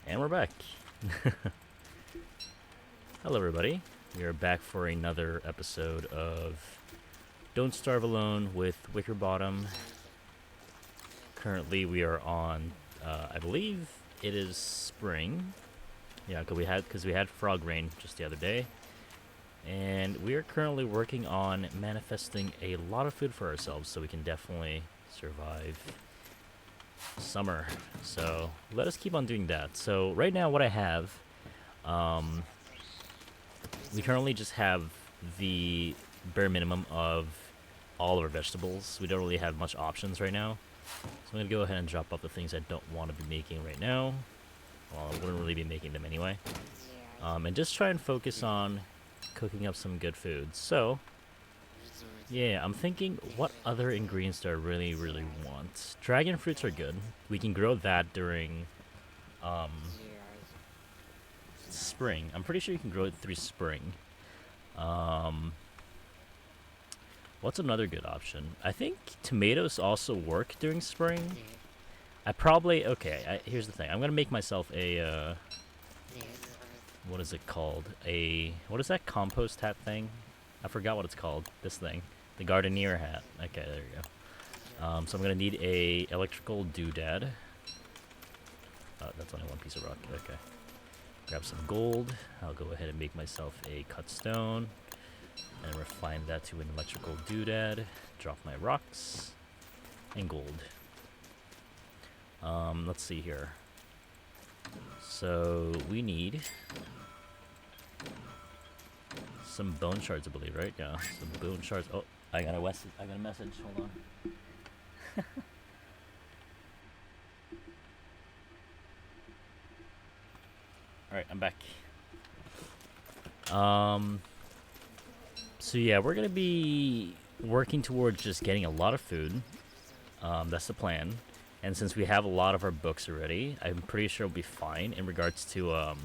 And we're back. Hello, everybody. We are back for another episode of Don't Starve Alone with Wickerbottom. Currently, we are on, I believe it is spring. Yeah, because we had frog rain just the other day, and we are currently working on manifesting a lot of food for ourselves, so we can definitely survive summer. So let us keep on doing that. So right now, what I have, we currently just have the bare minimum of all of our vegetables. We don't really have much options right now. So I'm gonna go ahead and drop off the things I don't want to be making right now. Well, I wouldn't really be making them anyway. And just try and focus on cooking up some good food. So yeah, I'm thinking, what other ingredients do I really, really want? Dragon fruits are good. We can grow that during spring. I'm pretty sure you can grow it through spring. What's another good option? I think tomatoes also work during spring. Here's the thing. I'm gonna make myself a, what is it called? What is that compost hat thing? I forgot what it's called. This thing. The gardener hat. Okay, there you go. So I'm gonna need a electrical doodad. That's only one piece of rock. Okay. Grab some gold. I'll go ahead and make myself a cut stone. And refine that to an electrical doodad. Drop my rocks. And gold. Let's see here. So we need some bone shards, I believe, right? Yeah, some bone shards. Oh, I got a message. Hold on. Alright, I'm back. So yeah, we're gonna be working towards just getting a lot of food. That's the plan. And since we have a lot of our books already, I'm pretty sure we'll be fine in regards to,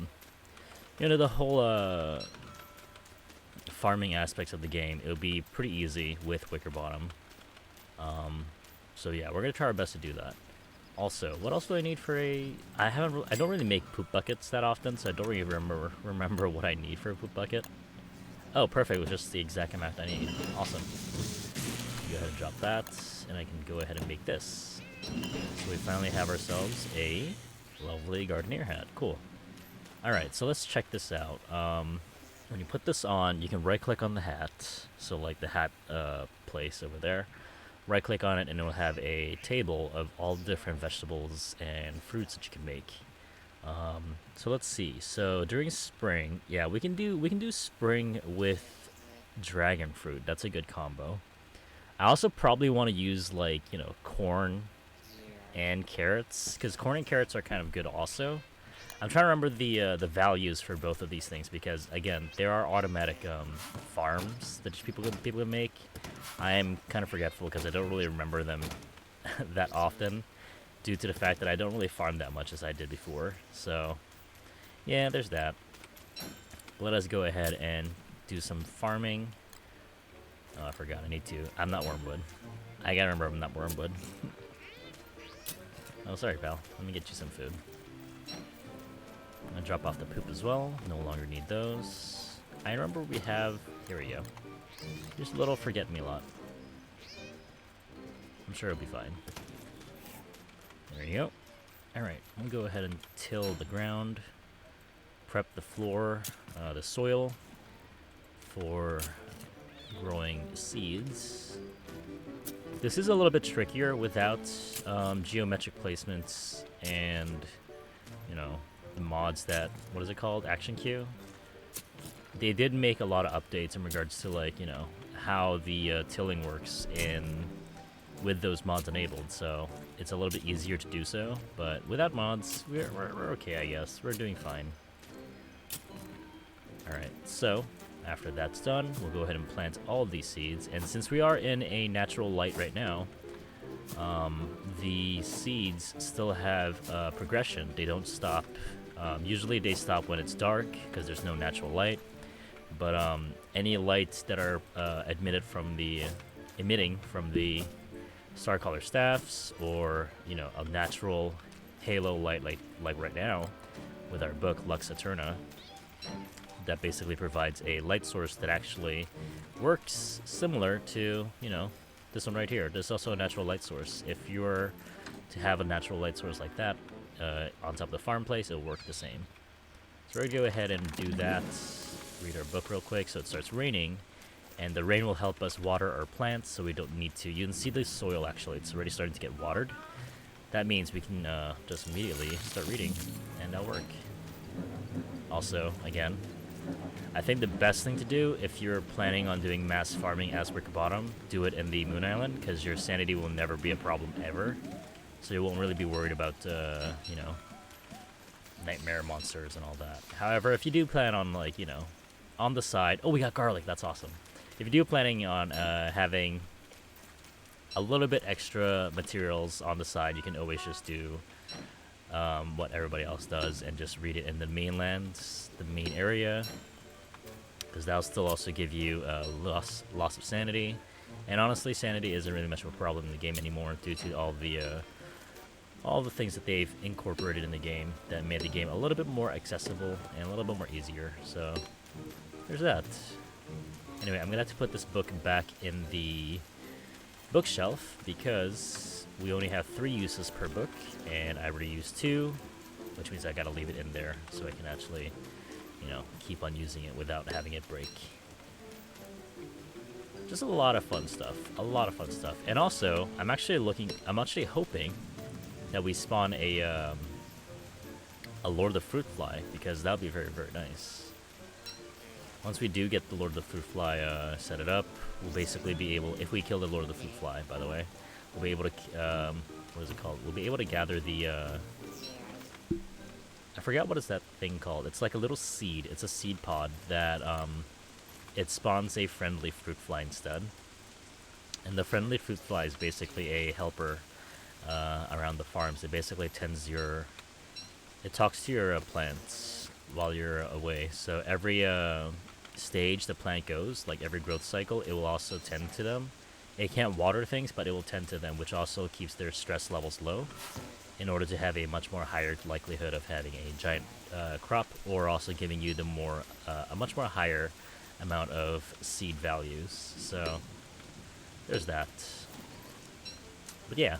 the whole, farming aspects of the game. It'll be pretty easy with Wickerbottom. So yeah, we're gonna try our best to do that. Also, what else do I need for I don't really make poop buckets that often, so I don't really remember what I need for a poop bucket. Oh, perfect, with just the exact amount I need. Awesome. Go ahead and drop that, and I can go ahead and make this. So we finally have ourselves a lovely gardener hat. Cool. Alright, so let's check this out. When you put this on, you can right-click on the hat, so like the hat place over there. Right-click on it, and it will have a table of all the different vegetables and fruits that you can make. So let's see. So during spring, yeah, we can do spring with dragon fruit. That's a good combo. I also probably want to use corn and carrots, because corn and carrots are kind of good also. I'm trying to remember the values for both of these things, because again, there are automatic farms that people can make. I am kind of forgetful because I don't really remember them that often, due to the fact that I don't really farm that much as I did before. So yeah, there's that. Let us go ahead and do some farming. Oh, I forgot. I'm not wormwood. I gotta remember I'm not wormwood. Oh, sorry, pal. Let me get you some food. I'm gonna drop off the poop as well. No longer need those. I remember we have... Here we go. Just a little forget-me-lot. I'm sure it'll be fine. There you go. Alright, I'm gonna go ahead and till the ground. Prep the floor, the soil, for growing seeds. This is a little bit trickier without geometric placements and, the mods that, what is it called? Action Queue? They did make a lot of updates in regards to, how the tilling works with those mods enabled, so it's a little bit easier to do so. But without mods, we're okay, I guess. We're doing fine. Alright, so after that's done, we'll go ahead and plant all of these seeds. And since we are in a natural light right now, the seeds still have progression. They don't stop. Usually they stop when it's dark because there's no natural light. But any lights that are emitting from the star color staffs, or a natural halo light like right now with our book Lux Eterna, that basically provides a light source that actually works similar to, you know, this one right here. This is also a natural light source. If you're to have a natural light source like that on top of the farm place, it'll work the same. So we're going to go ahead and do that. Read our book real quick. So it starts raining, and the rain will help us water our plants, so we don't need to. You can see the soil, actually. It's already starting to get watered. That means we can just immediately start reading, and that'll work. Also, again, I think the best thing to do if you're planning on doing mass farming as Wickerbottom, do it in the Moon Island, because your sanity will never be a problem ever. So you won't really be worried about, you know, nightmare monsters and all that. However, if you do plan on, like, you know, on the side... Oh, we got garlic. That's awesome. If you do planning on having a little bit extra materials on the side, you can always just do what everybody else does and just read it in the mainland, the main area, because that'll still also give you loss of sanity. And honestly, sanity isn't really much of a problem in the game anymore due to all the things that they've incorporated in the game that made the game a little bit more accessible and a little bit more easier. So there's that. Anyway, I'm gonna have to put this book back in the bookshelf because we only have 3 uses per book, and I already used 2, which means I gotta leave it in there so I can actually, you know, keep on using it without having it break. Just a lot of fun stuff. A lot of fun stuff. And also, I'm actually hoping that we spawn a Lord of the Fruit Fly, because that would be very, very nice. Once we do get the Lord of the Fruit Fly set it up, we'll basically be able, if we kill the Lord of the Fruit Fly, by the way, we'll be able to, what is it called? We'll be able to gather the, I forgot what is that thing called. It's like a little seed. It's a seed pod that, it spawns a friendly fruit fly instead. And the friendly fruit fly is basically a helper around the farms. It basically it talks to your plants while you're away. So every stage the plant goes, like every growth cycle, it will also tend to them. It can't water things, but it will tend to them, which also keeps their stress levels low in order to have a much more higher likelihood of having a giant crop, or also giving you a much more higher amount of seed values. So there's that. But yeah.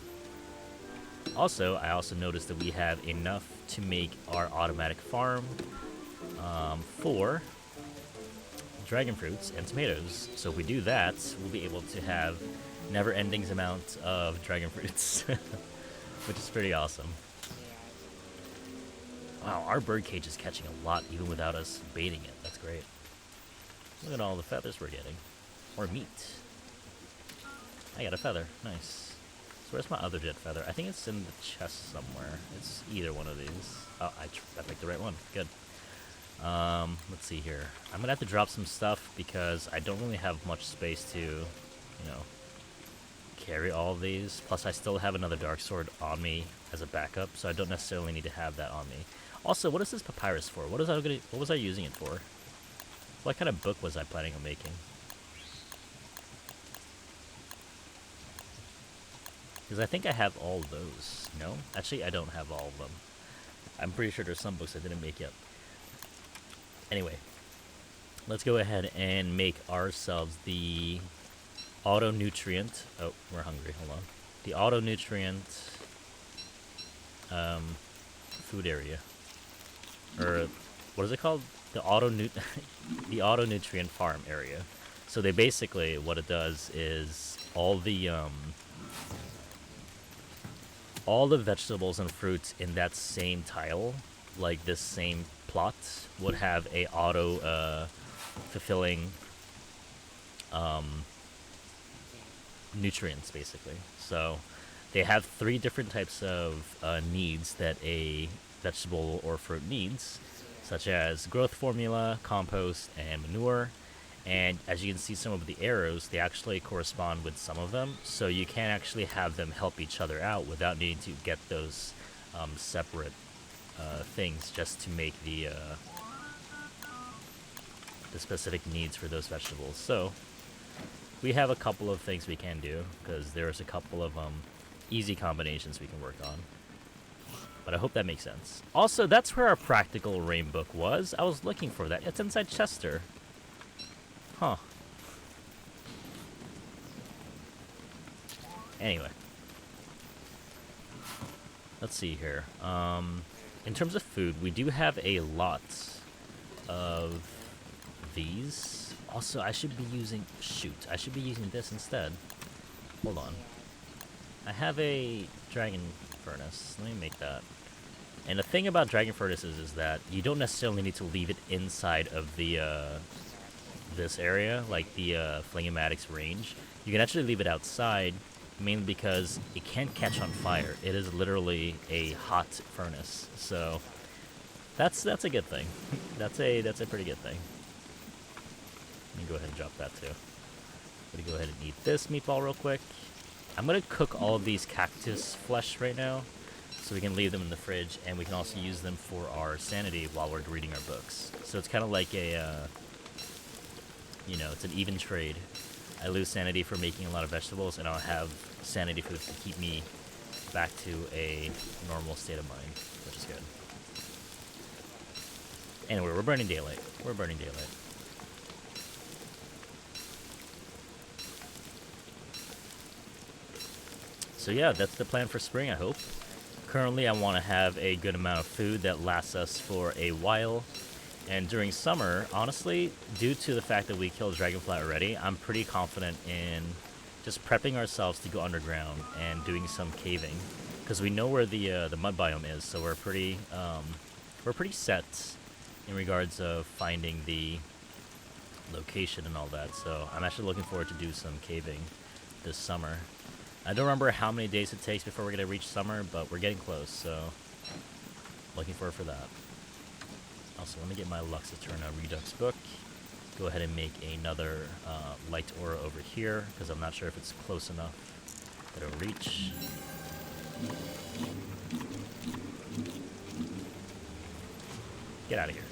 Also, I also noticed that we have enough to make our automatic farm for dragon fruits and tomatoes. So if we do that, we'll be able to have never-ending amount of dragon fruits, which is pretty awesome. Wow, our bird cage is catching a lot even without us baiting it. That's great. Look at all the feathers we're getting. Or meat. I got a feather. Nice. So where's my other jet feather? I think it's in the chest somewhere. It's either one of these. Oh, I picked the right one. Good. Let's see here. I'm gonna have to drop some stuff because I don't really have much space to, you know, carry all of these. Plus, I still have another dark sword on me as a backup, so I don't necessarily need to have that on me. Also, what is this papyrus for? What was I using it for? What kind of book was I planning on making? Because I think I have all those. No? Actually, I don't have all of them. I'm pretty sure there's some books I didn't make yet. Anyway, let's go ahead and make ourselves the auto-nutrient... Oh, we're hungry. Hold on. The auto-nutrient food area. Or, what is it called? The auto-nutrient farm area. So they basically, what it does is all the vegetables and fruits in that same tile, like this same plot, would have a auto fulfilling nutrients, basically. So they have 3 different types of needs that a vegetable or fruit needs, such as growth formula, compost, and manure. And as you can see, some of the arrows, they actually correspond with some of them, so you can actually have them help each other out without needing to get those separate things just to make the specific needs for those vegetables. So we have a couple of things we can do, because there's a couple of easy combinations we can work on. But I hope that makes sense. Also, that's where our practical rain book was. I was looking for that. It's inside Chester. Huh. Anyway. Let's see here. In terms of food, we do have a lot of these. Also, I should be using... Shoot, I should be using this instead. Hold on. I have a dragon furnace. Let me make that. And the thing about dragon furnaces is that you don't necessarily need to leave it inside of the this area, like the Flingomatic's range. You can actually leave it outside, mainly because it can't catch on fire. It is literally a hot furnace, so that's a good thing. that's a pretty good thing. Let me go ahead and drop that too. I'm gonna go ahead and eat this meatball real quick. I'm gonna cook all of these cactus flesh right now, so we can leave them in the fridge, and we can also use them for our sanity while we're reading our books. So it's kind of like a, you know, it's an even trade. I lose sanity for making a lot of vegetables, and I'll have sanity foods to keep me back to a normal state of mind, which is good. Anyway, we're burning daylight. We're burning daylight. So yeah, that's the plan for spring, I hope. Currently, I want to have a good amount of food that lasts us for a while. And during summer, honestly, due to the fact that we killed Dragonfly already, I'm pretty confident in just prepping ourselves to go underground and doing some caving, because we know where the mud biome is, so we're pretty set in regards of finding the location and all that. So I'm actually looking forward to do some caving this summer. I don't remember how many days it takes before we're gonna reach summer, but we're getting close, so looking forward for that. Also, let me get my Luxaturna Redux book. Go ahead and make another light aura over here, because I'm not sure if it's close enough that it'll reach. Get out of here.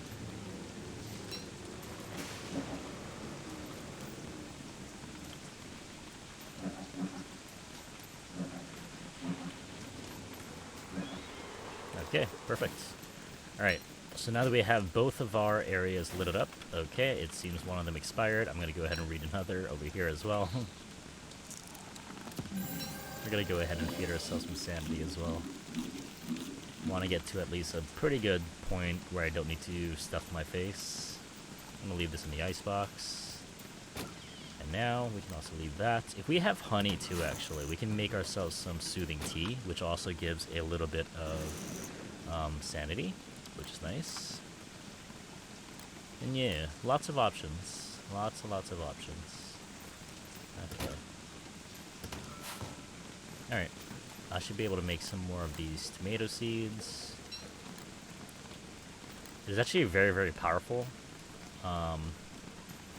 Okay, perfect. Alright. So now that we have both of our areas lit up, okay, it seems one of them expired. I'm going to go ahead and read another over here as well. We're going to go ahead and feed ourselves some sanity as well. Want to get to at least a pretty good point where I don't need to stuff my face. I'm going to leave this in the icebox. And now we can also leave that. If we have honey too, actually, we can make ourselves some soothing tea, which also gives a little bit of sanity, which is nice. And yeah, lots of options. Lots of options. Okay. Alright. I should be able to make some more of these tomato seeds. It's actually very, very powerful.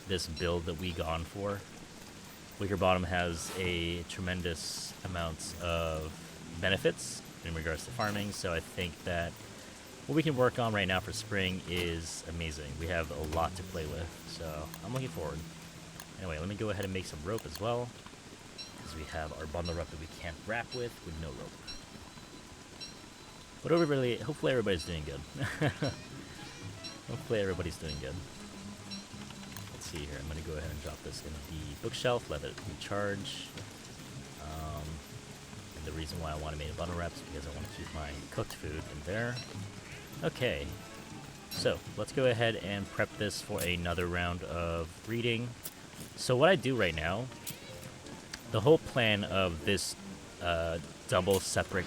This build that we gone for. Wickerbottom has a tremendous amount of benefits in regards to farming, so I think that what we can work on right now for spring is amazing. We have a lot to play with, so I'm looking forward. Anyway, let me go ahead and make some rope as well, because we have our bundle rope that we can't wrap with no rope. But hopefully everybody's doing good. Hopefully everybody's doing good. Let's see here. I'm going to go ahead and drop this in the bookshelf, let it recharge. And the reason why I want to make a bundle wrap is because I want to keep my cooked food in there. Okay, so let's go ahead and prep this for another round of reading. So what I do right now, the whole plan of this double separate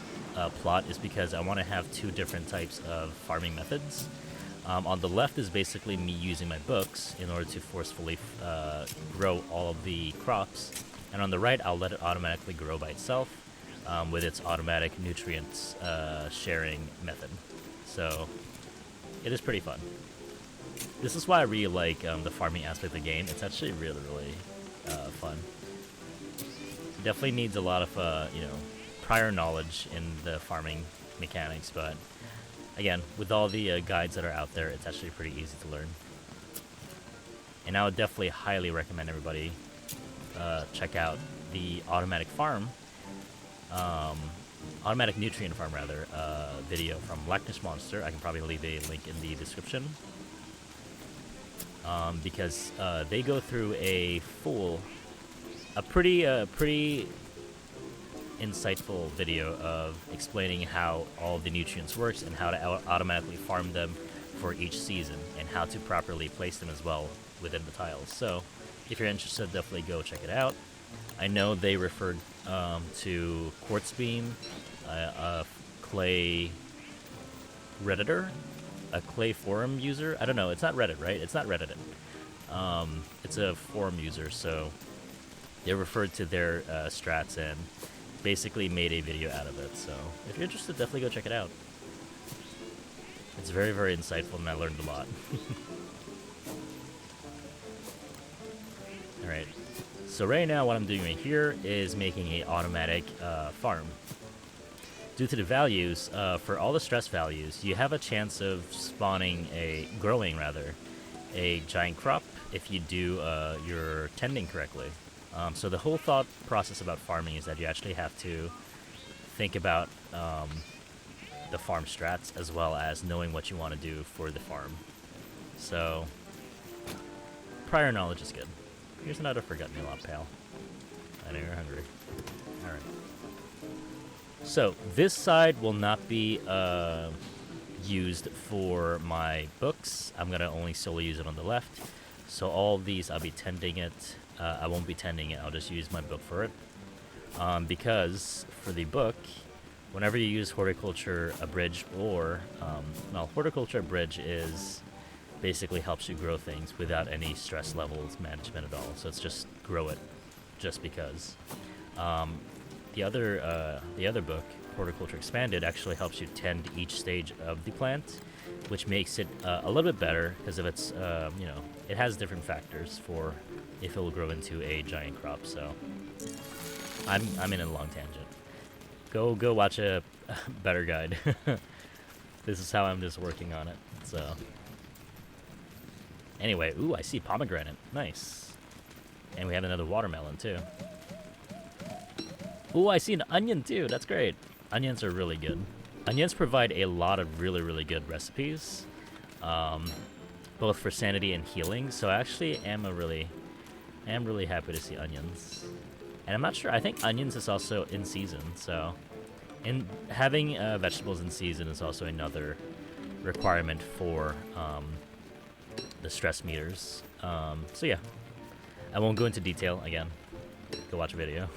plot is because I want to have two different types of farming methods. On the left is basically me using my books in order to forcefully grow all of the crops. And on the right, I'll let it automatically grow by itself with its automatic nutrients sharing method. So it is pretty fun. This is why I really like the farming aspect of the game. It's actually really, really fun. It definitely needs a lot of prior knowledge in the farming mechanics, but again, with all the guides that are out there, it's actually pretty easy to learn. And I would definitely highly recommend everybody check out the automatic farm automatic nutrient farm rather video from Blackness Monster. I can probably leave a link in the description. Because they go through a pretty insightful video of explaining how all the nutrients works and how to automatically farm them for each season and how to properly place them as well within the tiles. So if you're interested, definitely go check it out. I know they referred to Quartz Beam, a clay redditor, a clay forum user. I don't know, it's not Reddit, right? It's not Reddited. It's a forum user, so they referred to their strats and basically made a video out of it. So if you're interested, definitely go check it out. It's very, very insightful, and I learned a lot. Alright, so right now what I'm doing right here is making a automatic farm. Due to the values, for all the stress values, you have a chance of growing a giant crop if you do your tending correctly. So the whole thought process about farming is that you actually have to think about the farm strats as well as knowing what you want to do for the farm. So prior knowledge is good. Here's another forget-me-lot, pal. I know you're hungry. Alright. So this side will not be used for my books. I'm going to only solely use it on the left. So all of these, I'll be tending it. I won't be tending it. I'll just use my book for it. Because for the book, whenever you use Horticulture Abridged or... Horticulture Abridged is basically helps you grow things without any stress levels management at all. So it's just grow it just because. The other book, Horticulture Expanded, actually helps you tend each stage of the plant, which makes it a little bit better because of its, it has different factors for if it will grow into a giant crop. So I'm in a long tangent. Go watch a better guide. This is how I'm just working on it. So anyway, ooh, I see pomegranate. Nice. And we have another watermelon too. Ooh, I see an onion too. That's great. Onions are really good. Onions provide a lot of really, really good recipes, both for sanity and healing. So I actually am really happy to see onions. And I'm not sure. I think onions is also in season. So, having vegetables in season is also another requirement for the stress meters. So yeah, I won't go into detail again. Go watch a video.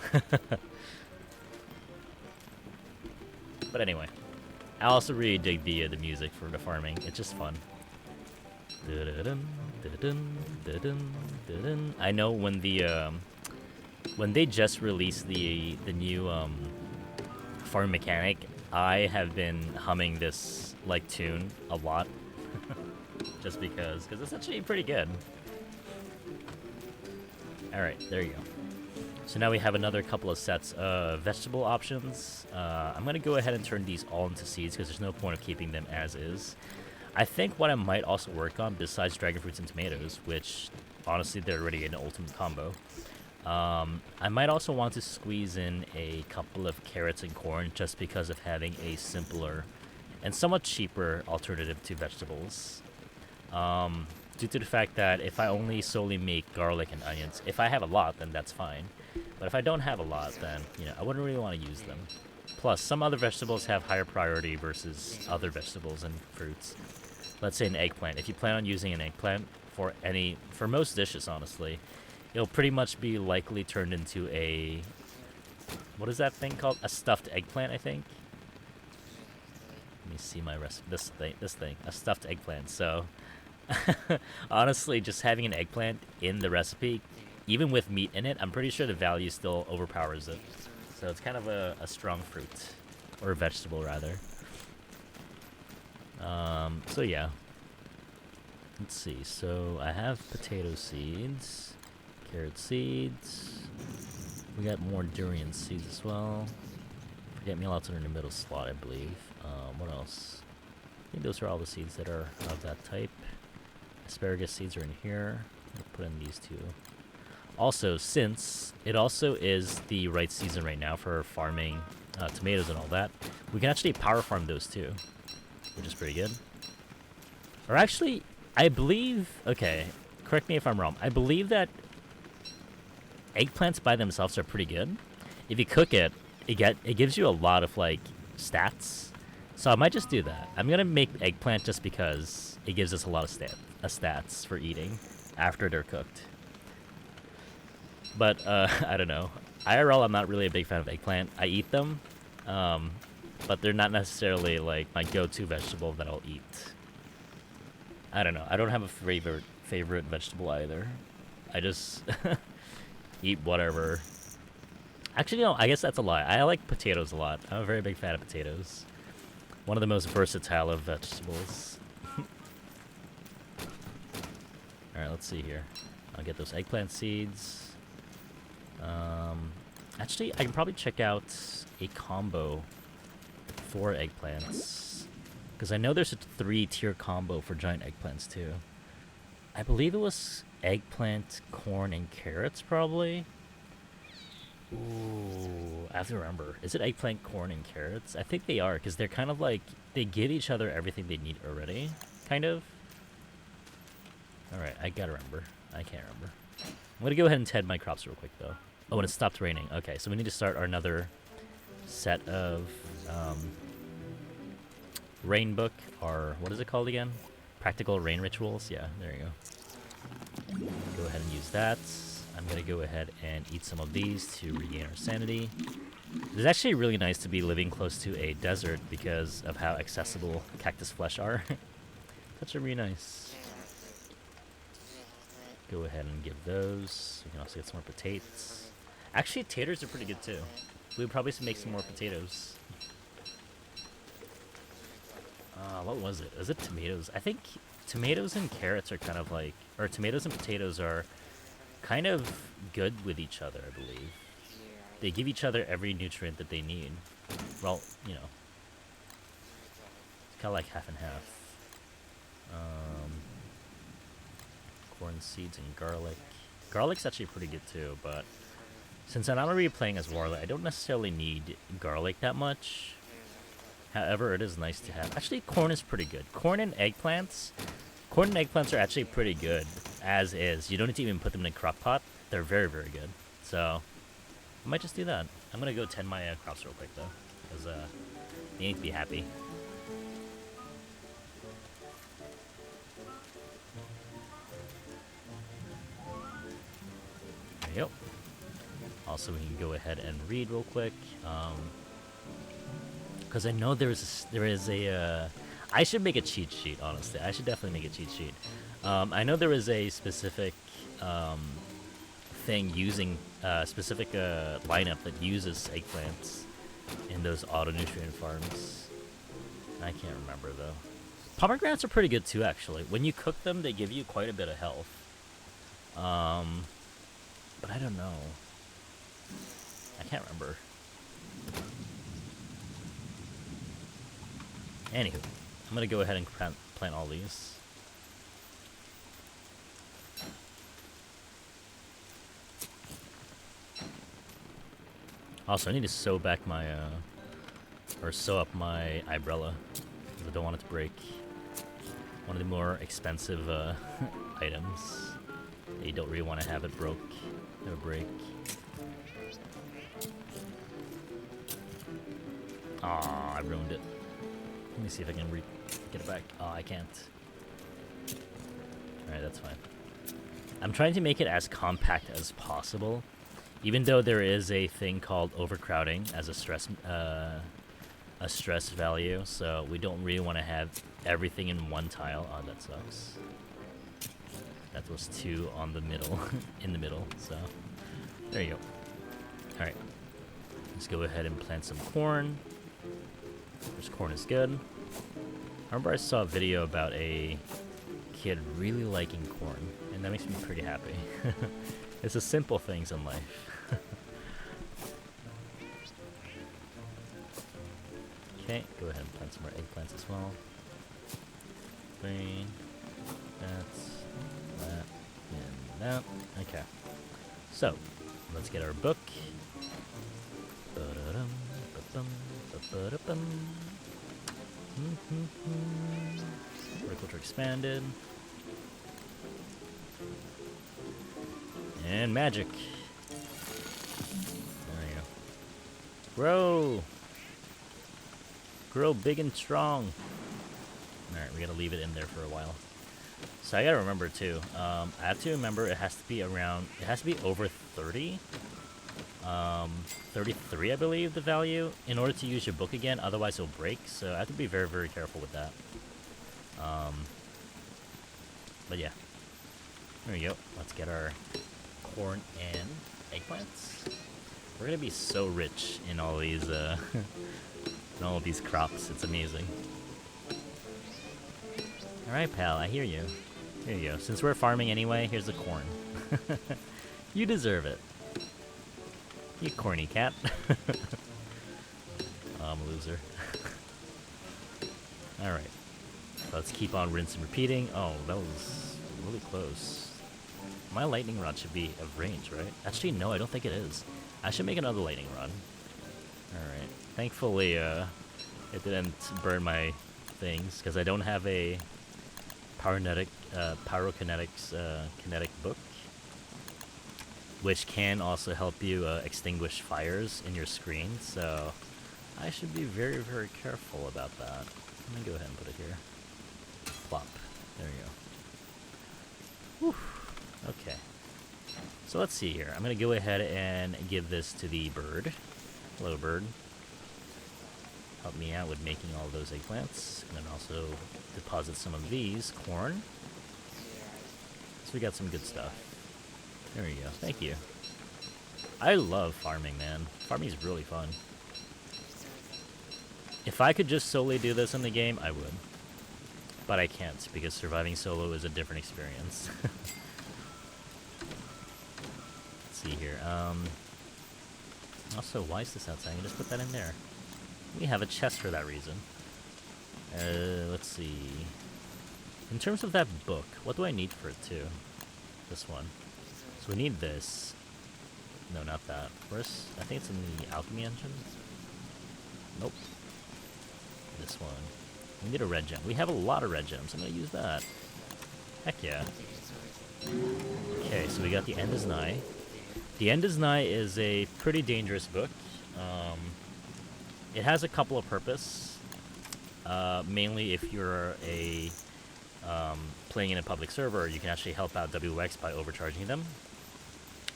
But anyway, I also really dig the music for the farming. It's just fun. I know when they just released the new farm mechanic, I have been humming this like tune a lot, just because it's actually pretty good. All right, there you go. So now we have another couple of sets of vegetable options. I'm going to go ahead and turn these all into seeds because there's no point of keeping them as is. I think what I might also work on, besides dragon fruits and tomatoes, which honestly they're already an ultimate combo, I might also want to squeeze in a couple of carrots and corn just because of having a simpler and somewhat cheaper alternative to vegetables. Due to the fact that if I only solely make garlic and onions, if I have a lot, then that's fine. But if I don't have a lot, then, I wouldn't really want to use them. Plus, some other vegetables have higher priority versus other vegetables and fruits. Let's say an eggplant. If you plan on using an eggplant for most dishes, honestly, it'll pretty much be likely turned into a, what is that thing called? A stuffed eggplant, I think. Let me see my recipe. This thing, a stuffed eggplant. So, honestly, just having an eggplant in the recipe, even with meat in it, I'm pretty sure the value still overpowers it. So it's kind of a strong fruit, or a vegetable rather. So yeah. Let's see. So I have potato seeds, carrot seeds. We got more durian seeds as well. Forget-me-nots are in the middle slot, I believe. What else? I think those are all the seeds that are of that type. Asparagus seeds are in here. I'll put in these two. Also, since it also is the right season right now for farming tomatoes and all that. We can actually power farm those too, which is pretty good. Or actually, I believe, okay, correct me if I'm wrong. I believe that eggplants by themselves are pretty good. If you cook it, it gives you a lot of like stats. So I might just do that. I'm gonna make eggplant just because it gives us a lot of stats for eating after they're cooked. But I don't know. IRL, I'm not really a big fan of eggplant. I eat them, but they're not necessarily like my go-to vegetable that I'll eat. I don't know. I don't have a favorite vegetable either. I just eat whatever. Actually, no, I guess that's a lie. I like potatoes a lot. I'm a very big fan of potatoes. One of the most versatile of vegetables. Alright, let's see here. I'll get those eggplant seeds. Actually, I can probably check out a combo for eggplants. Because I know there's a 3-tier combo for giant eggplants too. I believe it was eggplant, corn, and carrots probably. Ooh, I have to remember. Is it eggplant, corn, and carrots? I think they are, because they're kind of like, they give each other everything they need already, kind of. Alright, I gotta remember. I can't remember. I'm gonna go ahead and tend my crops real quick, though. Oh, and it stopped raining. Okay, so we need to start our another set of rain book, or what is it called again? Practical rain rituals? Yeah, there you go. Go ahead and use that. I'm gonna go ahead and eat some of these to regain our sanity. It's actually really nice to be living close to a desert because of how accessible cactus flesh are. Such a really nice. Go ahead and give those. We can also get some more potatoes. Actually, taters are pretty good too. We would probably make some more potatoes. What was it? Was it tomatoes? I think tomatoes and carrots are kind of like, or tomatoes and potatoes are kind of good with each other, I believe. They give each other every nutrient that they need. Well, you know, it's kind of like half and half. Corn seeds and garlic. Garlic's actually pretty good too, but since I'm not really playing as Warlock, I don't necessarily need garlic that much. However, it is nice to have. Actually, corn is pretty good. Corn and eggplants are actually pretty good as is. You don't need to even put them in a crock pot. They're very, very good. So I might just do that. I'm gonna go tend my crops real quick though, because they need to be happy. There you go. Also, we can go ahead and read real quick, because I know there is a. I should make a cheat sheet. Honestly, I should definitely make a cheat sheet. I know there is a specific thing using specific lineup that uses eggplants in those auto nutrient farms. I can't remember though. Pomegranates are pretty good too, actually. When you cook them, they give you quite a bit of health. But I don't know. I can't remember. Anywho, I'm gonna go ahead and plant all these. Also, I need to sew back my, or sew up my umbrella, because I don't want it to break. One of the more expensive items. You don't really want to have it break. Aw, I ruined it. Let me see if I can get it back. Oh, I can't. Alright, that's fine. I'm trying to make it as compact as possible, even though there is a thing called overcrowding as a stress value, so we don't really want to have everything in one tile. Oh, that sucks. That was 2 on the middle, in the middle, so there you go. Alright, let's go ahead and plant some corn. This corn is good. I remember I saw a video about a kid really liking corn, and that makes me pretty happy. It's the simple things in life. Okay, go ahead and plant some more eggplants as well. Green, that, and that. Okay. So, let's get our book. Horticulture expanded. And magic. There you go. Grow! Grow big and strong. Alright, we gotta leave it in there for a while. So I gotta remember too. I have to remember it has to be around, it has to be over 30. 33, I believe, the value, in order to use your book again, otherwise it'll break, so I have to be very, very careful with that. But yeah. There we go. Let's get our corn and eggplants. We're gonna be so rich in all these, in all of these crops, it's amazing. Alright, pal, I hear you. Here you go. Since we're farming anyway, here's the corn. You deserve it. You corny cat. Oh, I'm a loser. Alright. Let's keep on rinse and repeating. Oh, that was really close. My lightning rod should be of range, right? Actually, no, I don't think it is. I should make another lightning rod. Alright. Thankfully, it didn't burn my things, because I don't have a pyrokinetics kinetic book, which can also help you extinguish fires in your screen, so I should be very, very careful about that. Let me go ahead and put it here. Plop. There you go. Whew. Okay. So let's see here. I'm going to go ahead and give this to the bird. Hello, bird. Help me out with making all those eggplants. And then also deposit some of these corn. So we got some good stuff. There you go. Thank you. I love farming, man. Farming is really fun. If I could just solely do this in the game, I would. But I can't, because surviving solo is a different experience. Let's see here. Also, why is this outside? I can just put that in there. We have a chest for that reason. Let's see. In terms of that book, what do I need for it too? This one. So we need this. No, not that. Where's? I think it's in the alchemy engine. Nope. This one. We need a red gem. We have a lot of red gems. I'm gonna use that. Heck yeah. Okay, so we got The End Is Nigh. The End Is Nigh is a pretty dangerous book. It has a couple of purposes. Mainly if you're a playing in a public server, you can actually help out WX by overcharging them,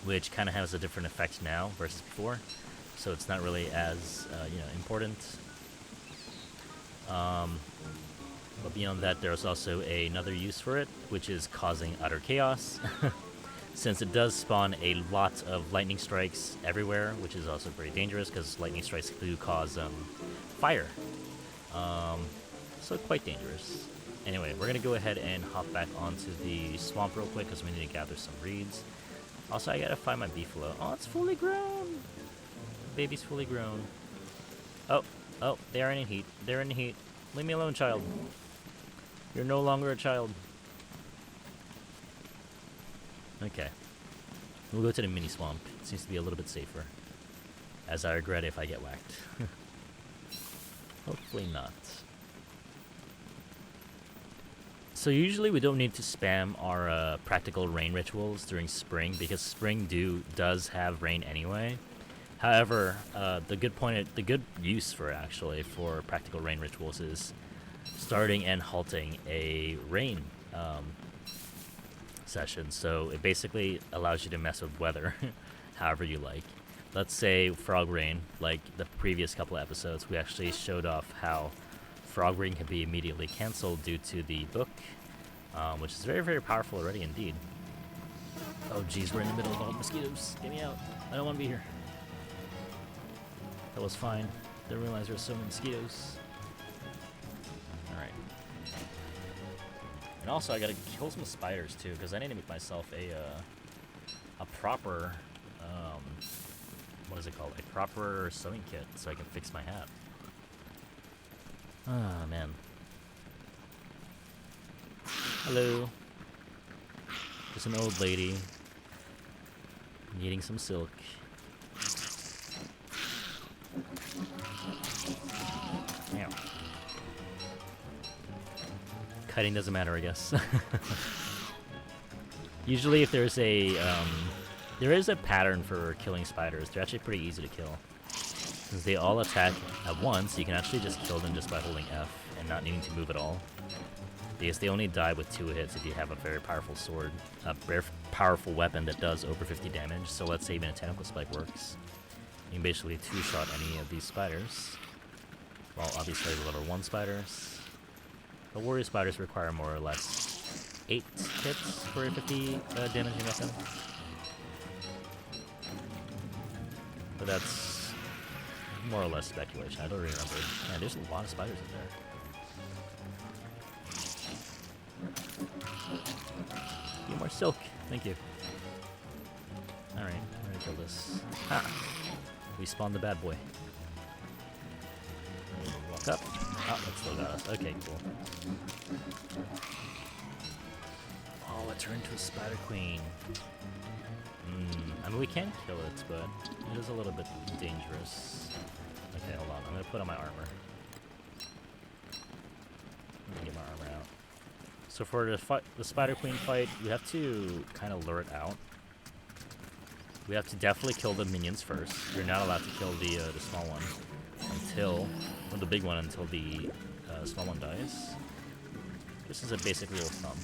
which kind of has a different effect now versus before. So it's not really as important. But beyond that, there's also another use for it, which is causing utter chaos. Since it does spawn a lot of lightning strikes everywhere, which is also pretty dangerous because lightning strikes do cause fire. So quite dangerous. Anyway, we're gonna go ahead and hop back onto the swamp real quick because we need to gather some reeds. Also, I gotta find my beefalo. Oh, it's fully grown! The baby's fully grown. Oh, they're in heat. They're in heat. Leave me alone, child. You're no longer a child. Okay. We'll go to the mini swamp. It seems to be a little bit safer. As I regret if I get whacked. Hopefully not. So usually we don't need to spam our practical rain rituals during spring because spring does have rain anyway. However, the good use for actually for practical rain rituals is starting and halting a rain session. So it basically allows you to mess with weather however you like. Let's say frog rain, like the previous couple of episodes, we actually showed off how frog rain can be immediately canceled due to the book, which is very, very powerful already indeed. Oh geez, we're in the middle of all the mosquitoes. Get me out. I don't want to be here. That was fine. Didn't realize there were so many mosquitoes. Alright. And also I gotta kill some spiders too, because I need to make myself a proper what is it called? A proper sewing kit so I can fix my hat. Ah, man. Hello. Just an old lady needing some silk. Kiting doesn't matter, I guess. Usually if there's a, there is a pattern for killing spiders. They're actually pretty easy to kill. Since they all attack at once, you can actually just kill them just by holding F and not needing to move at all. Because they only die with 2 hits if you have a very powerful sword, a very powerful weapon that does over 50 damage. So let's say even a tentacle spike works. You can basically 2-shot any of these spiders. Well, obviously the level 1 spiders. The warrior spiders require more or less 8 hits for a 50 damaging weapon. But that's more or less speculation. I don't really remember. Man, there's a lot of spiders in there. Get more silk. Thank you. Alright, I'm gonna kill this. Ha! We spawned the bad boy. Walk up. Oh, that still got us. Okay, cool. Oh, it turned into a spider queen. I mean, we can kill it, but it is a little bit dangerous. Okay, hold on. I'm gonna put on my armor. Let me get my armor out. So for the Spider Queen fight, we have to kind of lure it out. We have to definitely kill the minions first. You're not allowed to kill the small one until, or the big one until the small one dies. This is a basic rule of thumb.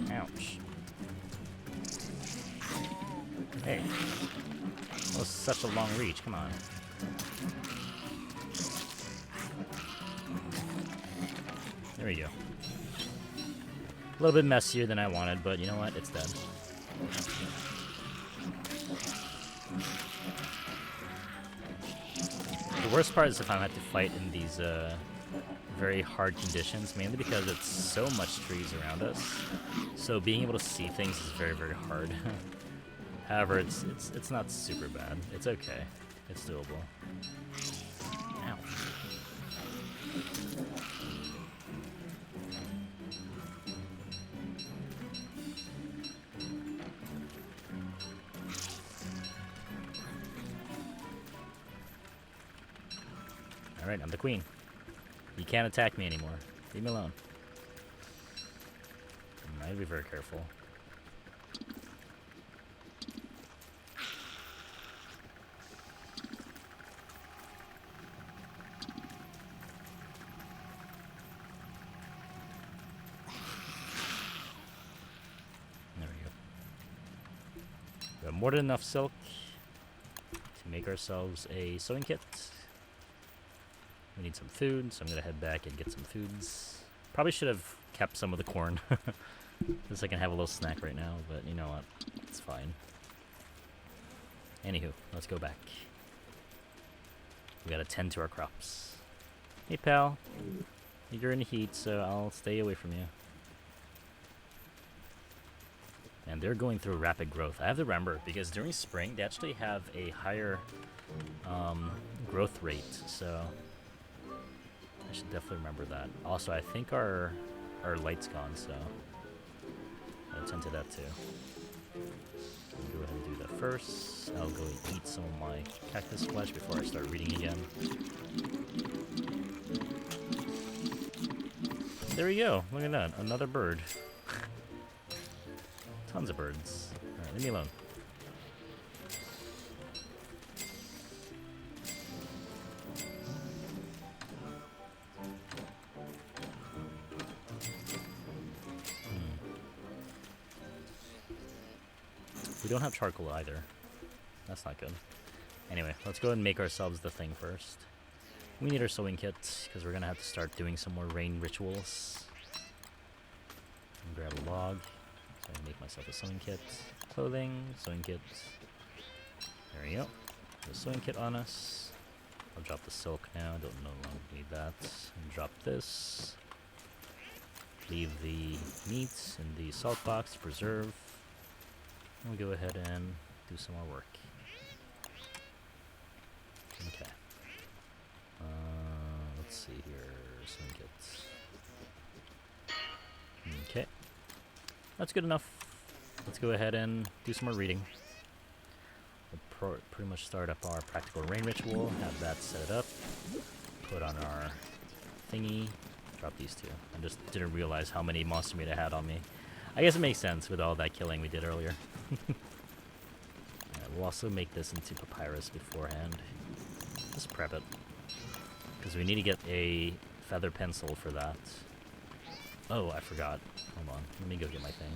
Ouch. Hey. That was such a long reach, come on. There we go. A little bit messier than I wanted, but you know what? It's dead. The worst part is if I have to fight in these very hard conditions, mainly because it's so much trees around us. So being able to see things is very, very hard. However, it's not super bad. It's okay. It's doable. Ow. Alright, I'm the queen. You can't attack me anymore. Leave me alone. I gotta be very careful. There we go. We have more than enough silk to make ourselves a sewing kit. We need some food, so I'm gonna head back and get some foods. Probably should have kept some of the corn. Just so I can have a little snack right now, but you know what? It's fine. Anywho, let's go back. We gotta tend to our crops. Hey pal, you're in the heat, so I'll stay away from you. And they're going through rapid growth. I have to remember, because during spring, they actually have a higher growth rate, so I should definitely remember that. Also, I think our light's gone, so I'll attend to that too. I'll go ahead and do that first. I'll go eat some of my cactus flesh before I start reading again. There we go. Look at that. Another bird. Tons of birds. Alright, leave me alone. We don't have charcoal either. That's not good. Anyway, let's go ahead and make ourselves the thing first. We need our sewing kit, because we're going to have to start doing some more rain rituals. Grab a log, so I can make myself a sewing kit. Clothing, sewing kit. There we go. Put a sewing kit on us. I'll drop the silk now, I don't no longer need that. And drop this. Leave the meat in the salt box to preserve. And we go ahead and do some more work. Okay. Let's see here. Sewing kits. Okay. That's good enough. Let's go ahead and do some more reading. We'll pretty much start up our practical rain ritual. Have that set up. Put on our thingy. Drop these two. I just didn't realize how many monster meat I had on me. I guess it makes sense with all that killing we did earlier. We'll also make this into papyrus beforehand. Just prep it. Because we need to get a feather pencil for that. Oh, I forgot. Hold on. Let me go get my thing.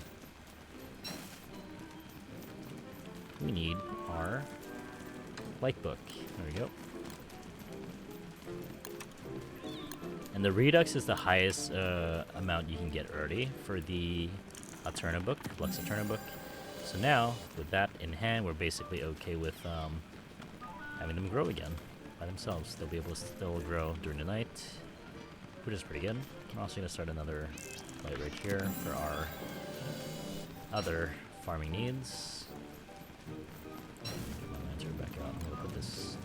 We need our light book. There we go. And the Redux is the highest amount you can get early for the Eterna book, Lux Eterna book. So now, with that in hand, we're basically okay with having them grow again by themselves. They'll be able to still grow during the night, which is pretty good. I'm also going to start another light right here for our other farming needs. My lantern back out. I'm going to put this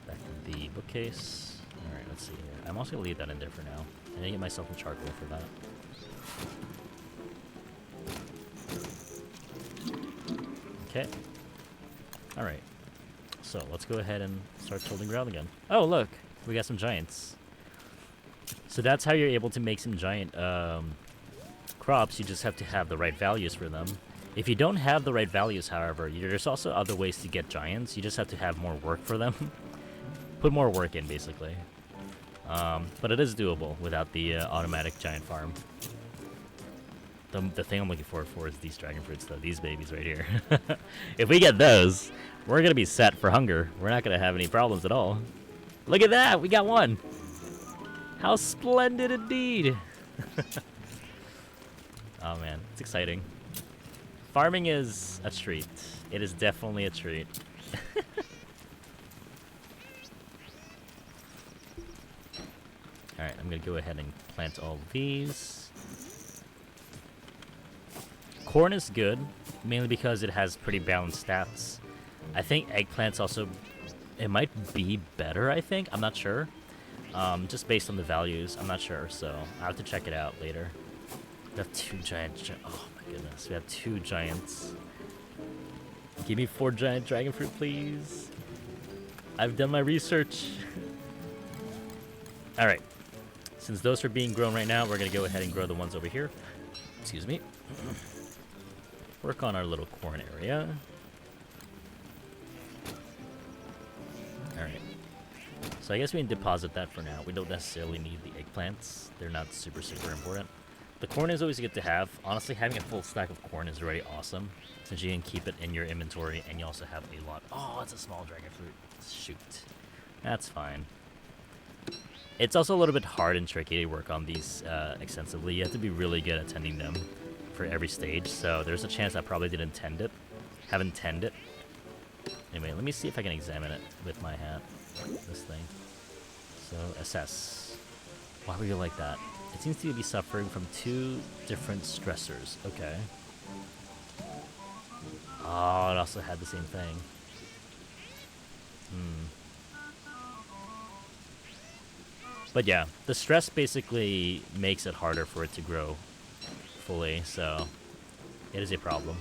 back in the bookcase. Alright, let's see here. I'm also going to leave that in there for now. And I get myself a charcoal for that. Okay. Alright. So, let's go ahead and start tilting ground again. Oh, look! We got some giants. So that's how you're able to make some giant crops. You just have to have the right values for them. If you don't have the right values, however, there's also other ways to get giants. You just have to have more work for them. Put more work in, basically. But it is doable without the automatic giant farm. The thing I'm looking forward for is these dragon fruits, though. These babies right here. If we get those, we're going to be set for hunger. We're not going to have any problems at all. Look at that! We got one! How splendid indeed! Oh man, it's exciting. Farming is a treat. It is definitely a treat. Alright, I'm gonna go ahead and plant all of these. Corn is good, mainly because it has pretty balanced stats. I think eggplants also, it might be better, I think. I'm not sure. Just based on the values, I'm not sure, so I'll have to check it out later. We have two giant, oh my goodness, we have two giants. Give me 4 giant dragon fruit, please. I've done my research. Alright, since those are being grown right now, we're gonna go ahead and grow the ones over here. Excuse me. Work on our little corn area. Alright. So I guess we can deposit that for now. We don't necessarily need the eggplants. They're not super important. The corn is always good to have. Honestly, having a full stack of corn is already awesome, since you can keep it in your inventory and you also have a lot. Oh, it's a small dragon fruit. Shoot. That's fine. It's also a little bit hard and tricky to work on these extensively. You have to be really good at tending them for every stage, so there's a chance I probably didn't tend it. Haven't tended it. Anyway, let me see if I can examine it with my hat. This thing. So, assess. Why were you like that? It seems to be suffering from 2 different stressors. Okay. Oh, it also had the same thing. But yeah, the stress basically makes it harder for it to grow fully, so it is a problem.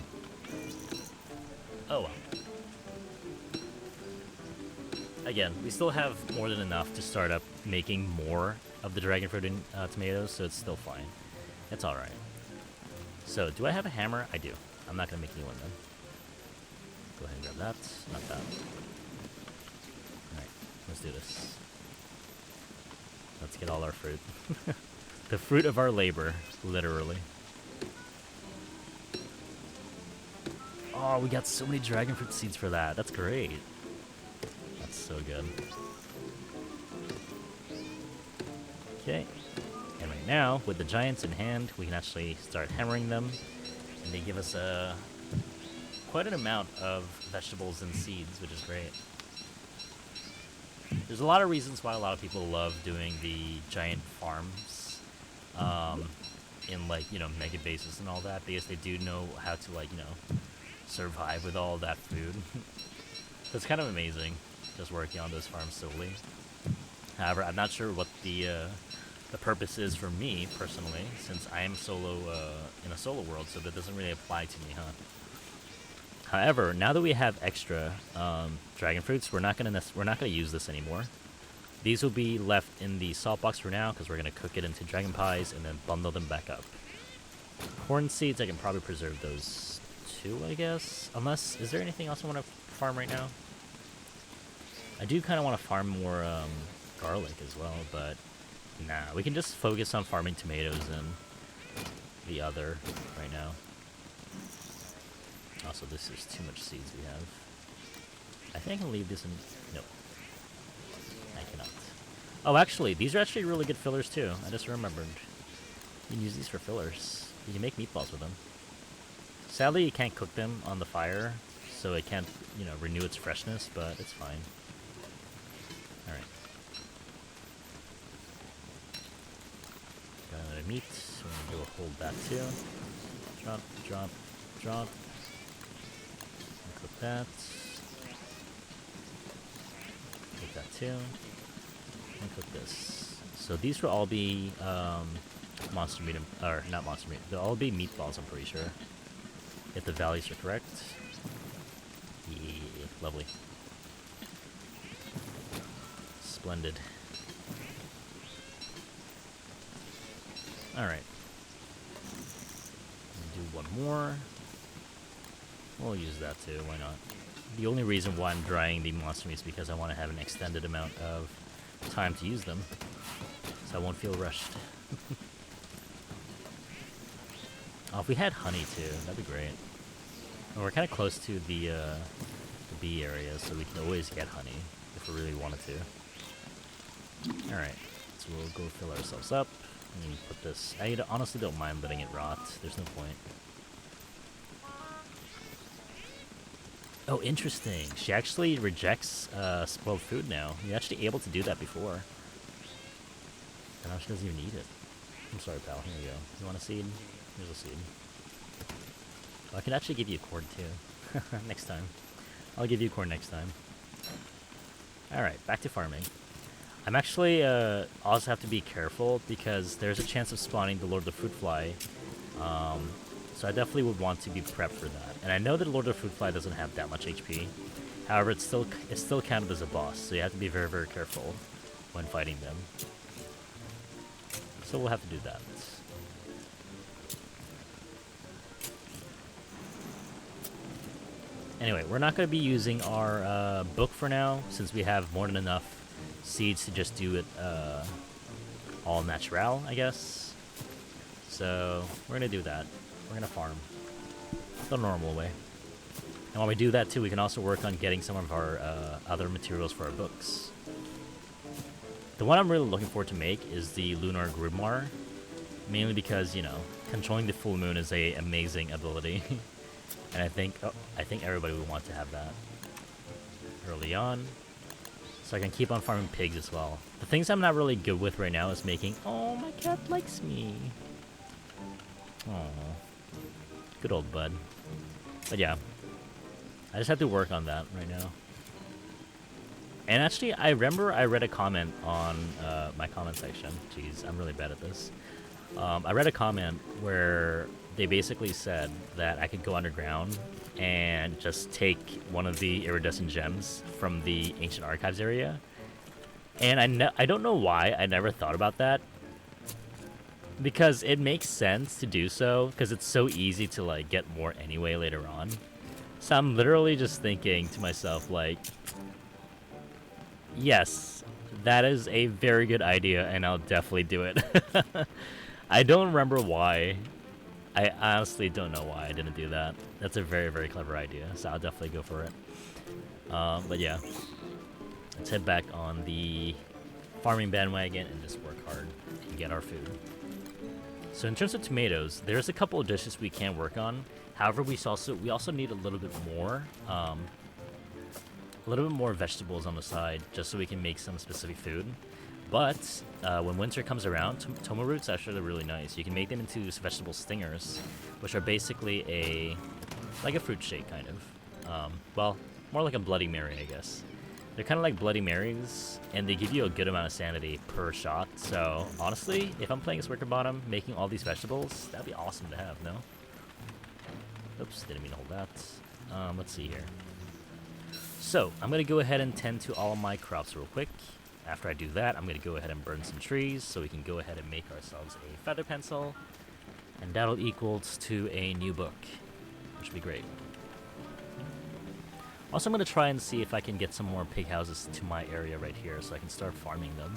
Oh well. Again, we still have more than enough to start up making more of the dragon fruit and tomatoes, so it's still fine. It's alright. So, do I have a hammer? I do. I'm not going to make a new one then. Go ahead and grab that. Not that. Alright, let's do this. Let's get all our fruit. The fruit of our labor, literally. Oh, we got so many dragon fruit seeds for that. That's great. That's so good. Okay. And right now, with the giants in hand, we can actually start hammering them. And they give us quite an amount of vegetables and seeds, which is great. There's a lot of reasons why a lot of people love doing the giant farms in, like, you know, mega bases and all that, because they do know how to, like, you know, survive with all that food. So it's kind of amazing just working on those farms solely. However, I'm not sure what the purpose is for me personally, since I am solo in a solo world, so that doesn't really apply to me, huh? However, now that we have extra dragon fruits, we're not gonna use this anymore. These will be left in the salt box for now, because we're gonna cook it into dragon pies and then bundle them back up. Corn seeds, I can probably preserve those too, I guess. Unless, is there anything else I want to farm right now? I do kind of want to farm more garlic as well, but nah, we can just focus on farming tomatoes and the other right now. Also, this is too much seeds we have. I think I can leave this in... Nope. I cannot. Oh, actually, these are actually really good fillers too. I just remembered. You can use these for fillers. You can make meatballs with them. Sadly, you can't cook them on the fire, so it can't, you know, renew its freshness, but it's fine. Alright. Got another meat, so we'll hold that too. Drop, drop, drop. Cook that. Cook that too. And cook this. So these will all be monster meat, or not monster meat. They'll all be meatballs, I'm pretty sure. If the values are correct. Yeah, lovely. Splendid. Alright. Do one more. We'll use that too, why not? The only reason why I'm drying the monster meat is because I want to have an extended amount of time to use them, so I won't feel rushed. Oh, if we had honey too, that'd be great. And we're kind of close to the bee area, so we can always get honey if we really wanted to. Alright, so we'll go fill ourselves up, and put this... I honestly don't mind letting it rot, there's no point. Oh, interesting. She actually rejects spoiled food now. You're actually able to do that before. And now she doesn't even eat it. I'm sorry, pal. Here you go. You want a seed? Here's a seed. Oh, I can actually give you a cord, too. Next time. I'll give you a cord next time. Alright, back to farming. I'm actually also have to be careful, because there's a chance of spawning the Lord of the Fruit Fly. So I definitely would want to be prepped for that. And I know that Lord of the Fruit Fly doesn't have that much HP. However, it's still counted as a boss, so you have to be very, very careful when fighting them. So we'll have to do that. Anyway, we're not going to be using our book for now, since we have more than enough seeds to just do it all natural, I guess. So we're going to do that. We're going to farm the normal way. And while we do that too, we can also work on getting some of our other materials for our books. The one I'm really looking forward to make is the Lunar Grimoire. Mainly because, you know, controlling the full moon is a amazing ability. And I think everybody would want to have that early on. So I can keep on farming pigs as well. The things I'm not really good with right now is making... Oh, my cat likes me. Oh, good old bud. But yeah, I just have to work on that right now. And actually, I remember I read a comment on my comment section. Jeez, I'm really bad at this. I read a comment where they basically said that I could go underground and just take one of the iridescent gems from the ancient archives area. And I don't know why I never thought about that. Because it makes sense to do so, because it's so easy to, like, get more anyway later on. So I'm literally just thinking to myself, like, yes, that is a very good idea, and I'll definitely do it. I don't remember why. I honestly don't know why I didn't do that. That's a very, very clever idea, so I'll definitely go for it. But yeah, let's head back on the farming bandwagon and just work hard get our food. So in terms of tomatoes, there's a couple of dishes we can work on. However, we also need a little bit more vegetables on the side, just so we can make some specific food. But when winter comes around, toma roots actually are really nice. You can make them into vegetable stingers, which are basically like a fruit shake, kind of. Well, more like a Bloody Mary, I guess. They're kind of like Bloody Marys, and they give you a good amount of sanity per shot. So, honestly, if I'm playing as Wickerbottom, making all these vegetables, that'd be awesome to have, no? Oops, didn't mean to hold that. Let's see here. So, I'm going to go ahead and tend to all of my crops real quick. After I do that, I'm going to go ahead and burn some trees, so we can go ahead and make ourselves a feather pencil. And that'll equals to a new book, which would be great. Also, I'm going to try and see if I can get some more pig houses to my area right here so I can start farming them.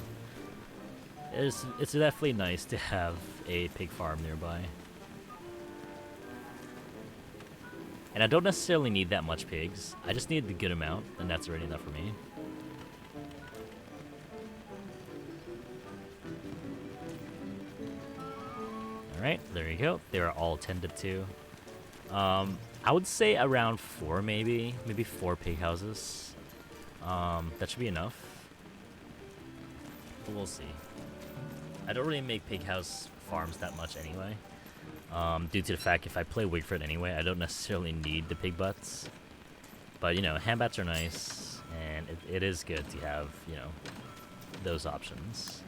It's definitely nice to have a pig farm nearby. And I don't necessarily need that much pigs. I just need the good amount, and that's already enough for me. Alright, there you go. They are all tended to. I would say around 4 maybe 4 pig houses. That should be enough. But we'll see. I don't really make pig house farms that much anyway. Due to the fact if I play Wigford anyway, I don't necessarily need the pig butts. But, you know, hand bats are nice, and it is good to have, you know, those options.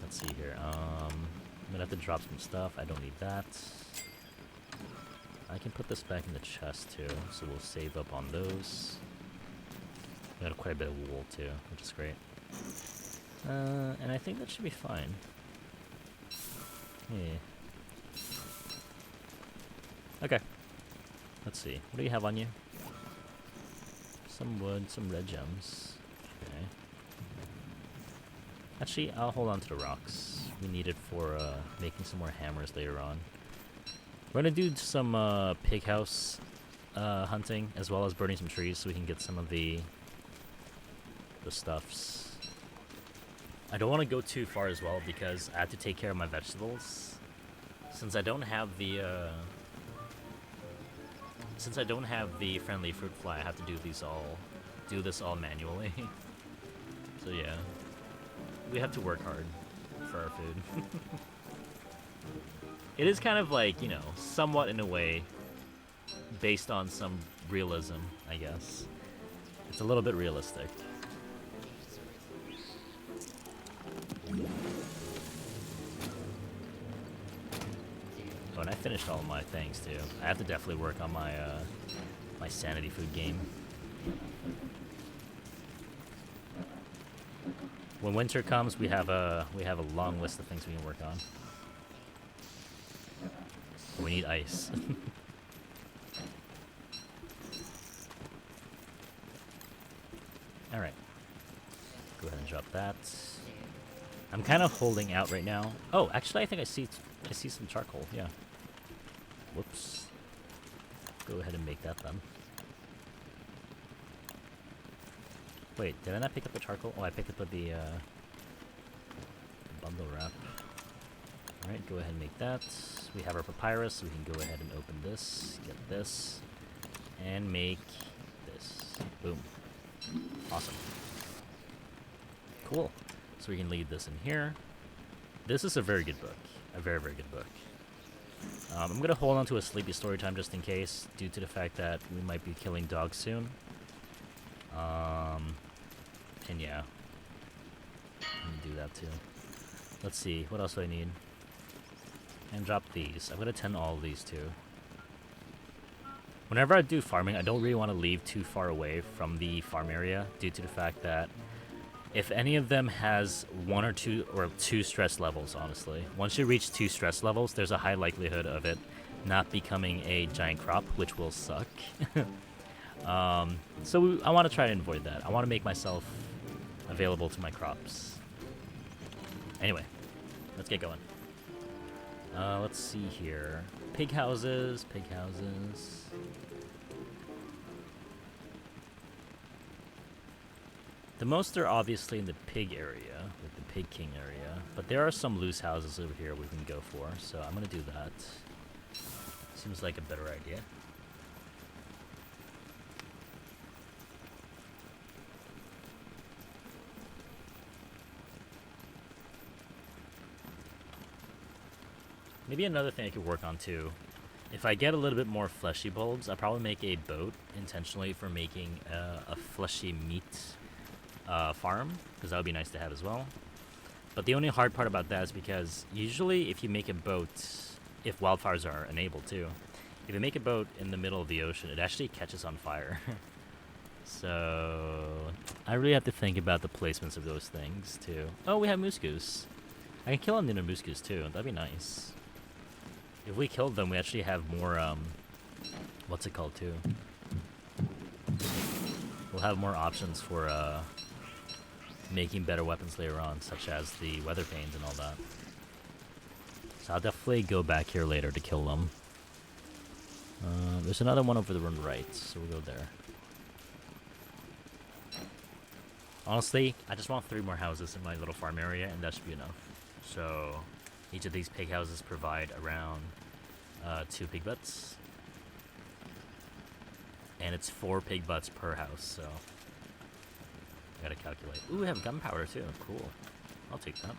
Let's see here. I'm gonna have to drop some stuff. I don't need that. I can put this back in the chest too, so we'll save up on those. We got quite a bit of wool too, which is great. And I think that should be fine. Yeah. Okay. Let's see. What do you have on you? Some wood, some red gems. Okay. Actually, I'll hold on to the rocks. We need it for making some more hammers later on. We're gonna do some pig house hunting, as well as burning some trees so we can get some of the stuffs. I don't want to go too far as well because I have to take care of my vegetables. Since I don't have the friendly fruit fly, I have to do this all manually. So yeah, we have to work hard for our food. It is kind of like, you know, somewhat in a way based on some realism, I guess. It's a little bit realistic. Oh, and I finished all of my things too. I have to definitely work on my my sanity food game. When winter comes, we have a long list of things we can work on. We need ice. Alright. Go ahead and drop that. I'm kind of holding out right now. Oh, actually, I think I see some charcoal. Yeah. Whoops. Go ahead and make that then. Wait, did I not pick up the charcoal? Oh, I picked up the bundle wrap. Alright, go ahead and make that. We have our papyrus, so we can go ahead and open this, get this, and make this. Boom. Awesome. Cool. So we can leave this in here. This is a very good book. A very, very good book. I'm going to hold on to a sleepy story time just in case, due to the fact that we might be killing dogs soon. And yeah. Let me do that too. Let's see, what else do I need? And drop these. I'm going to tend all of these too. Whenever I do farming, I don't really want to leave too far away from the farm area, due to the fact that if any of them has 1 or 2 or 2 stress levels, honestly. Once you reach 2 stress levels, there's a high likelihood of it not becoming a giant crop, which will suck. So I want to try and avoid that. I want to make myself available to my crops. Anyway, let's get going. Let's see here. Pig houses, pig houses. The most are obviously in the pig area, like the pig king area, but there are some loose houses over here we can go for, so I'm gonna do that. Seems like a better idea. Maybe another thing I could work on too. If I get a little bit more fleshy bulbs, I'll probably make a boat intentionally for making a fleshy meat farm, because that would be nice to have as well. But the only hard part about that is because usually if you make a boat, if wildfires are enabled too, if you make a boat in the middle of the ocean, it actually catches on fire. So I really have to think about the placements of those things too. Oh, we have moose goose. I can kill them in a moose goose too. That'd be nice. If we killed them, we actually have more, what's it called too? We'll have more options for, making better weapons later on, such as the weather panes and all that. So I'll definitely go back here later to kill them. There's another one over the right, so we'll go there. Honestly, I just want 3 more houses in my little farm area, and that should be enough. So each of these pig houses provide around 2 pig butts. And it's 4 pig butts per house, so I gotta calculate. Ooh, we have gunpowder too. Cool. I'll take that.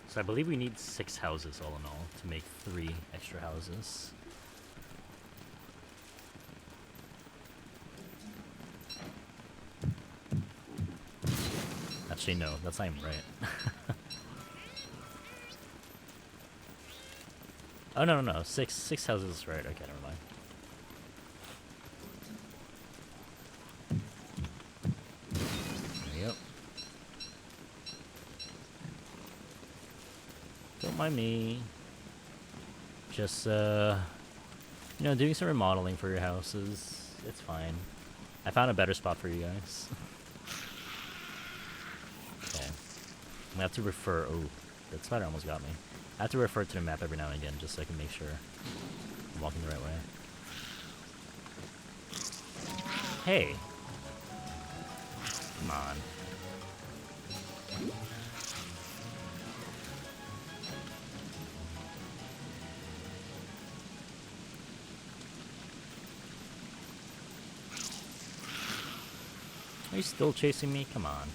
So I believe we need 6 houses all in all to make 3 extra houses. Actually, no, that's not even right. Oh, no. 6 houses is right. Okay, never mind. There you go. Don't mind me. Just, doing some remodeling for your houses. It's fine. I found a better spot for you guys. Okay. I'm gonna have to refer. Oh, that spider almost got me. I have to refer to the map every now and again just so I can make sure I'm walking the right way. Hey! Come on. Are you still chasing me? Come on.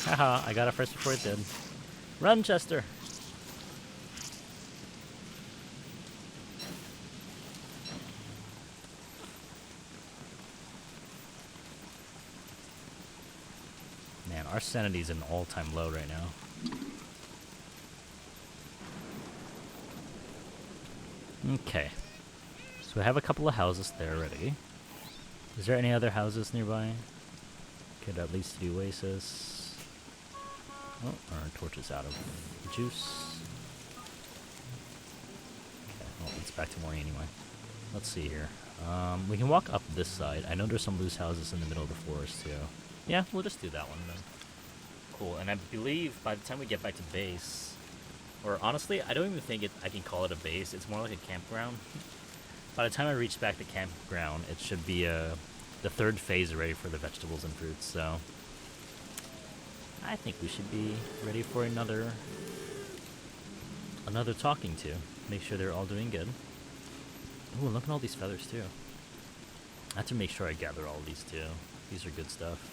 Haha, I got it first before it did. Run, Chester! Man, our sanity's an all-time low right now. Okay. So we have a couple of houses there already. Is there any other houses nearby? Could at least do oasis. Oh, our torch is out of juice. Okay, well, it's back to morning anyway. Let's see here. We can walk up this side. I know there's some loose houses in the middle of the forest, too. Yeah, we'll just do that one, then. Cool, and I believe by the time we get back to base... Or, honestly, I don't even think I can call it a base. It's more like a campground. By the time I reach back to campground, it should be the 3rd phase ready for the vegetables and fruits, so... I think we should be ready for another talking to. Make sure they're all doing good. Ooh, look at all these feathers too. I have to make sure I gather all these too. These are good stuff.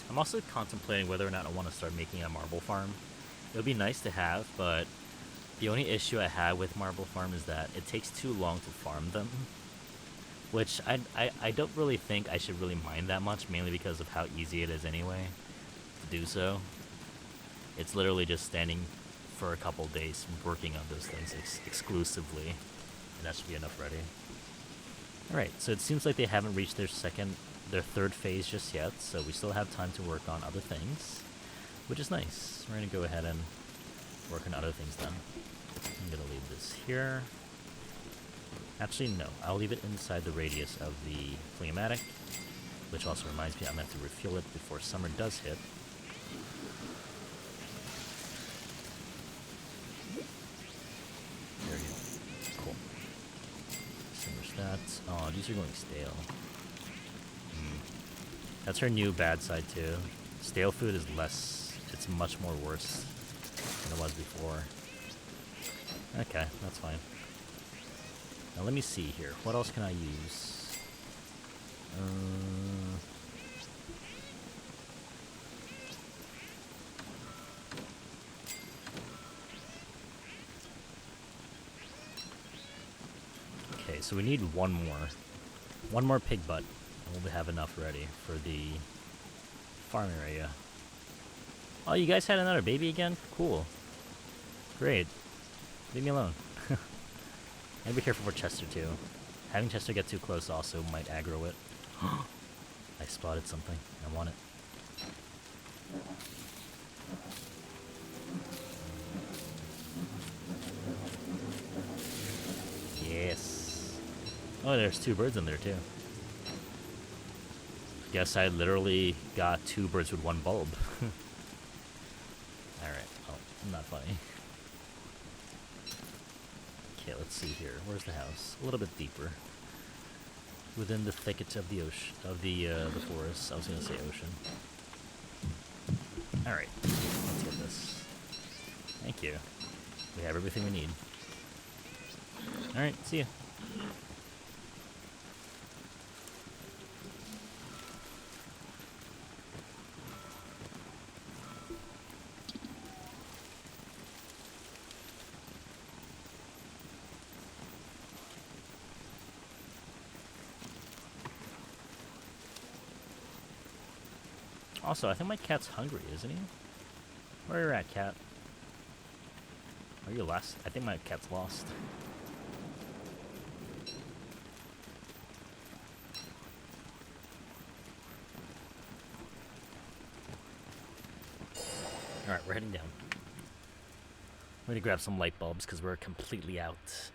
I'm also contemplating whether or not I want to start making a marble farm. It would be nice to have, but the only issue I have with marble farm is that it takes too long to farm them. Which I don't really think I should really mind that much, mainly because of how easy it is anyway to do so. It's literally just standing for a couple days working on those things exclusively, and that should be enough ready. Alright, so it seems like they haven't reached their 3rd phase just yet, so we still have time to work on other things, which is nice. We're going to go ahead and work on other things then. I'm going to leave this here. Actually, no. I'll leave it inside the radius of the Fleamatic, which also reminds me I'm going to have to refuel it before summer does hit. There you go. Cool. Simmer that. Oh, these are going stale. That's her new bad side, too. Stale food is less... It's much more worse than it was before. Okay, that's fine. Now let me see here. What else can I use? Okay, so we need one more. One more pig butt. And we'll have enough ready for the farm area. Oh, you guys had another baby again? Cool. Great. Leave me alone. And be careful for Chester, too. Having Chester get too close also might aggro it. I spotted something. I want it. Yes. Oh, there's 2 birds in there, too. Guess I literally got 2 birds with 1 bulb. Alright. Oh, not funny. Okay, let's see here. Where's the house? A little bit deeper. Within the thickets of the ocean, of the forest. I was gonna say ocean. Alright. Let's get this. Thank you. We have everything we need. Alright, see ya. Also, I think my cat's hungry, isn't he? Where are you at, cat? Are you lost? I think my cat's lost. Alright, we're heading down. I'm gonna grab some light bulbs because we're completely out.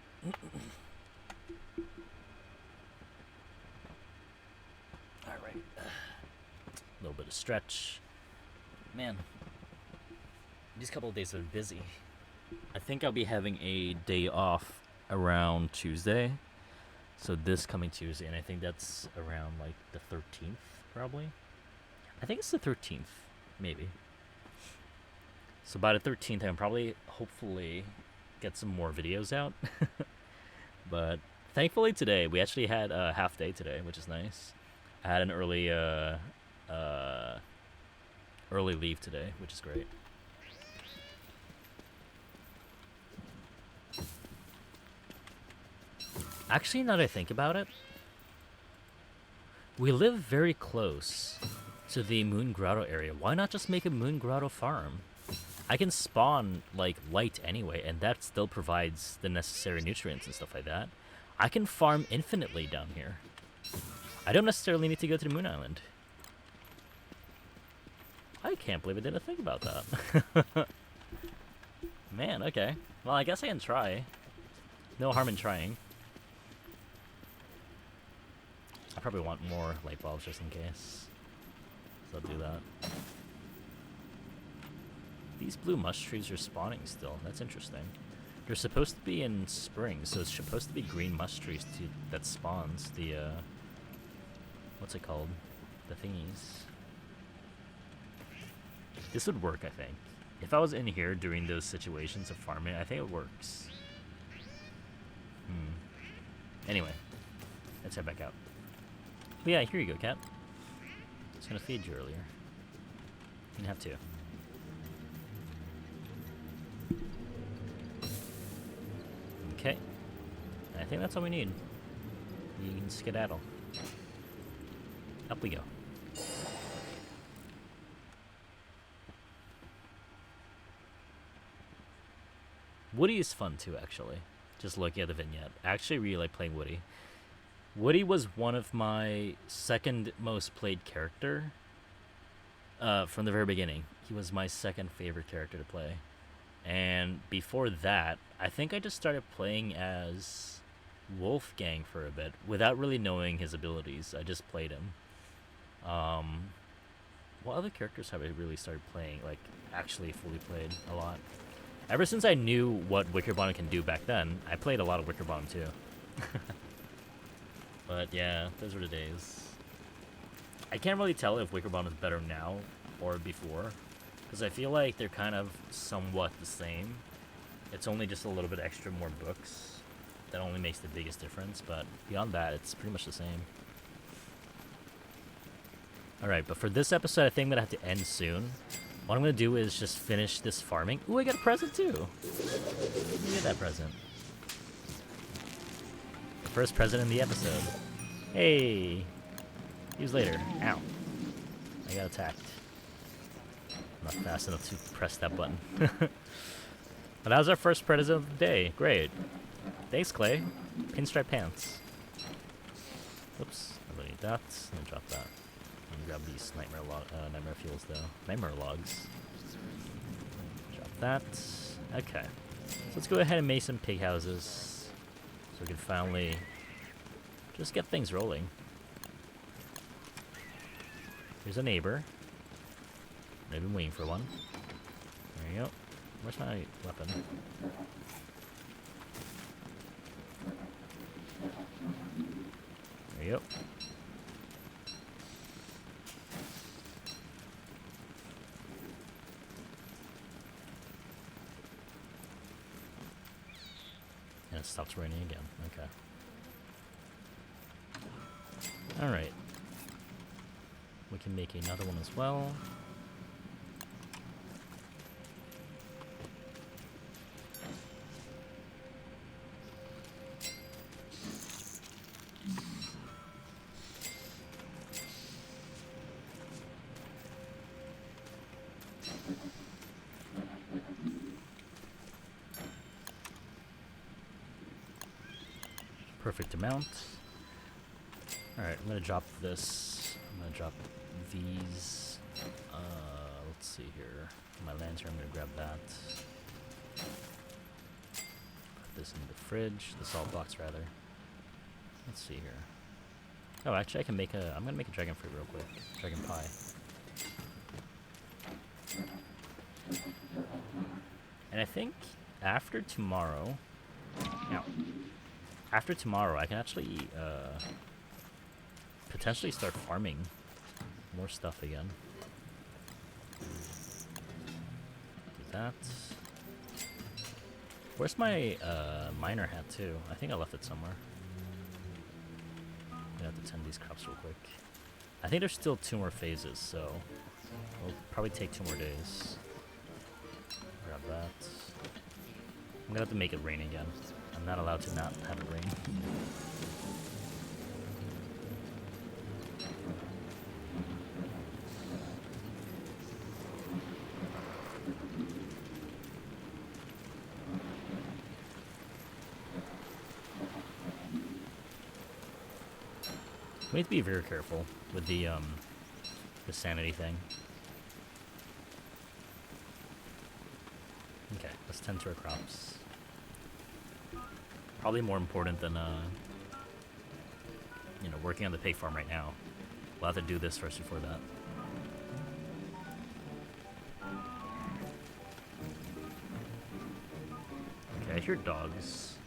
Alright. A little bit of stretch. Man, these couple of days are busy. I think I'll be having a day off around Tuesday. So this coming Tuesday, and I think that's around like the 13th, probably. I think it's the 13th, maybe. So by the 13th, I can probably, hopefully, get some more videos out. But thankfully today, we actually had a half day today, which is nice. I had an early leave today, which is great. Actually, now that I think about it, we live very close to the Moon Grotto area. Why not just make a Moon Grotto farm? I can spawn, like, light anyway, and that still provides the necessary nutrients and stuff like that. I can farm infinitely down here. I don't necessarily need to go to the Moon Island. I can't believe I didn't think about that. Man, okay. Well, I guess I can try. No harm in trying. I probably want more light bulbs just in case. So I'll do that. These blue mush trees are spawning still. That's interesting. They're supposed to be in spring, so it's supposed to be green mush trees that spawns the, what's it called? The thingies. This would work, I think. If I was in here during those situations of farming, I think it works. Anyway, let's head back out. But yeah, here you go, cat. I was gonna feed you earlier. You didn't have to. Okay. I think that's all we need. You can skedaddle. Up we go. Woody is fun too, actually. Just looking at the vignette. I actually really like playing Woody. Woody was one of my second most played character from the very beginning. He was my second favorite character to play. And before that, I think I just started playing as Wolfgang for a bit without really knowing his abilities. I just played him. Um, what other characters have I really started playing? Like, actually fully played a lot. Ever since I knew what Wickerbottom can do back then, I played a lot of Wickerbottom too. But yeah, those were the days. I can't really tell if Wickerbottom is better now or before, because I feel like they're kind of somewhat the same. It's only just a little bit extra more books that only makes the biggest difference, but beyond that, it's pretty much the same. Alright, but for this episode, I think I'm going to have to end soon. What I'm going to do is just finish this farming. Ooh, I got a present too! Let me get that present. The first present in the episode. Hey! Use later. Ow. I got attacked. I'm not fast enough to press that button. But that was our first present of the day. Great. Thanks, Clay. Pinstripe pants. Oops. I don't need that. Let me drop that. Let me grab these nightmare fuels, though. Nightmare logs. Drop that. Okay. So let's go ahead and make some pig houses. So we can finally just get things rolling. Here's a neighbor. I've been waiting for one. There you go. Where's my weapon? There you go. And it stops raining again. Okay. Alright. We can make another one as well. Perfect amount. Alright, I'm gonna drop this. I'm gonna drop these. Let's see here. My lantern, I'm gonna grab that. Put this in the fridge, the salt box rather. Let's see here. Oh, actually I can make I'm gonna make a dragon fruit real quick. Dragon pie. And I think after tomorrow, after tomorrow I can actually potentially start farming more stuff again. Do that. Where's my miner hat too? I think I left it somewhere. I'm gonna have to tend these crops real quick. I think there's still 2 more phases, so it'll probably take 2 more days. Grab that. I'm gonna have to make it rain again. I'm not allowed to not have it rain. We need to be very careful with the sanity thing. Okay, let's tend to our crops. Probably more important than you know, working on the pig farm right now. We'll have to do this first before that. Okay, I hear dogs.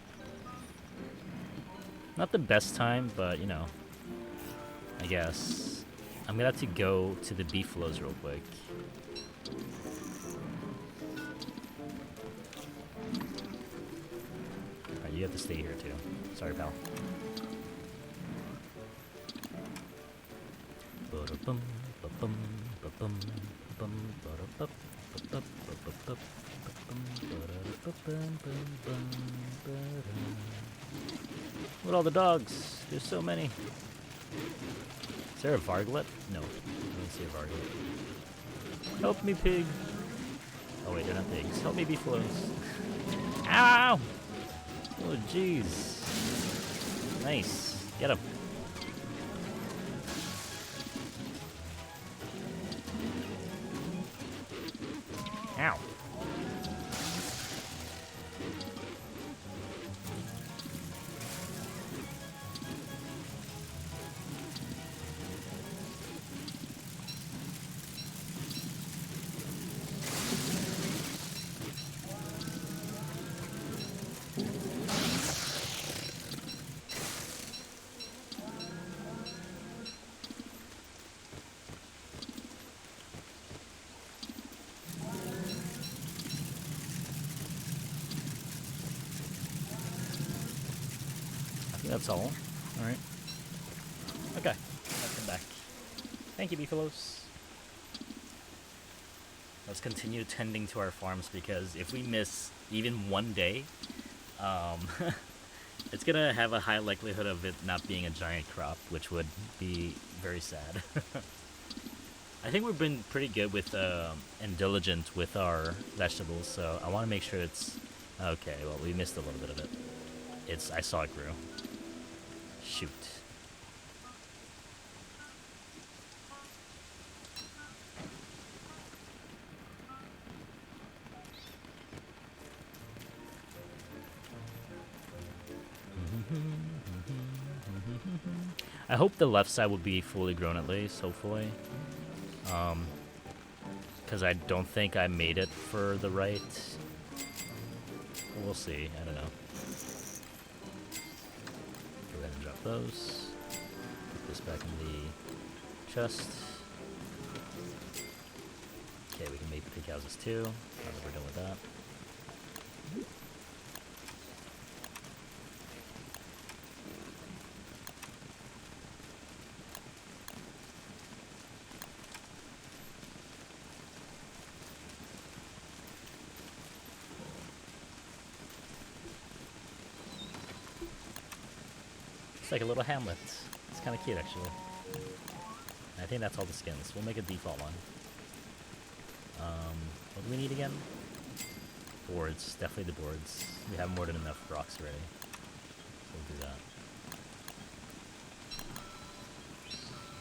Not the best time, but you know, I guess. I'm gonna have to go to the beef flows real quick. Alright, you have to stay here too. Sorry, pal. Look at all the dogs. There's so many. Is there a varglet? No. I don't see a varglet. Help me, pig. Oh wait, they're not pigs. Help me, beefaloes. Ow! Oh jeez. Nice. Get him. Ow. that's all. Alright. Okay. Let's come back. Thank you, Beefalos. Let's continue tending to our farms, because if we miss even one day, it's gonna have a high likelihood of it not being a giant crop, which would be very sad. I think we've been pretty good with and diligent with our vegetables, so I want to make sure it's okay. Well, we missed a little bit of it. I saw it grew. Shoot. I hope the left side will be fully grown at least, hopefully. Because I don't think I made it for the right. We'll see. I don't know. Go ahead and drop those. Put this back in the chest. Okay, we can make pig houses too. Now that we're done with that. It's like a little hamlet. It's kind of cute, actually. I think that's all the skins. We'll make a default one. What do we need again? Boards. Definitely the boards. We have more than enough rocks already. So we'll do that.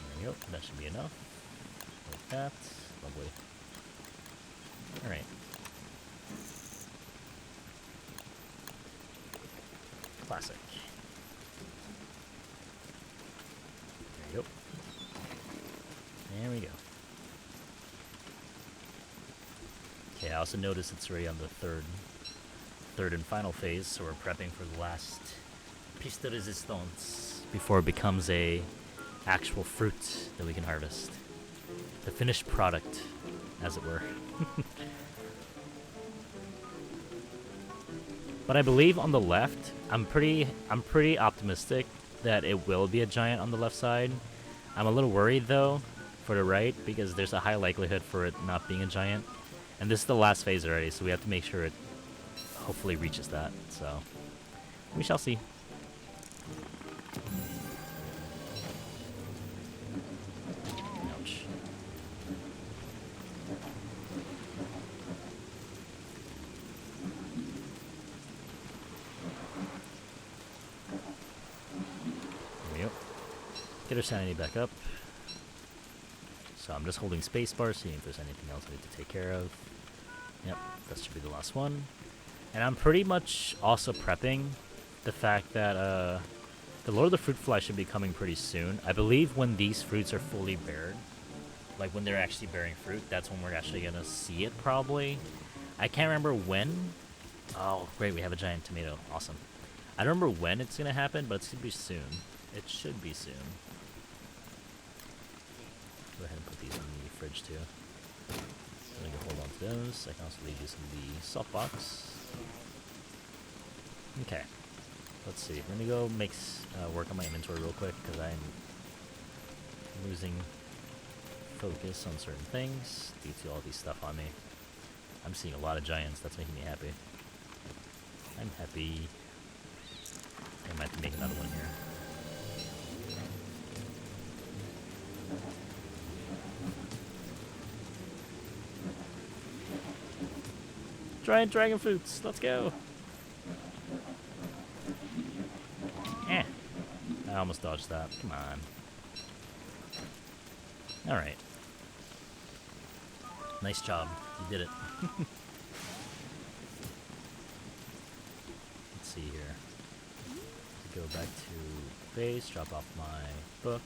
There we go. That should be enough. Like that. Lovely. Alright. Classic. There you go. There we go. Okay, I also noticed it's already on the third and final phase, so we're prepping for the last piece de resistance before it becomes a actual fruit that we can harvest. The finished product, as it were. But I believe on the left, I'm pretty optimistic that it will be a giant on the left side. I'm a little worried though for the right, because there's a high likelihood for it not being a giant. And this is the last phase already, so we have to make sure it hopefully reaches that. So we shall see. Ouch. There we go. Get our sanity back up. So I'm just holding spacebar, seeing if there's anything else I need to take care of. Yep, that should be the last one. And I'm pretty much also prepping the fact that the Lord of the Fruit Fly should be coming pretty soon. I believe when these fruits are fully bared, like when they're actually bearing fruit, that's when we're actually going to see it probably. I can't remember when. Oh, great, we have a giant tomato. Awesome. I don't remember when it's going to happen, but it's going to be soon. It should be soon. Go ahead and put these in the fridge too. I'm going to hold on to those. I can also leave these in the salt box. Okay. Let's see. Let me go work on my inventory real quick, because I'm losing focus on certain things due to all these stuff on me. I'm seeing a lot of giants. That's making me happy. I'm happy. I might have to make another one here. Giant dragon fruits, let's go. Eh. I almost dodged that. Come on. Alright. Nice job. You did it. Let's see here. Go back to base, drop off my book.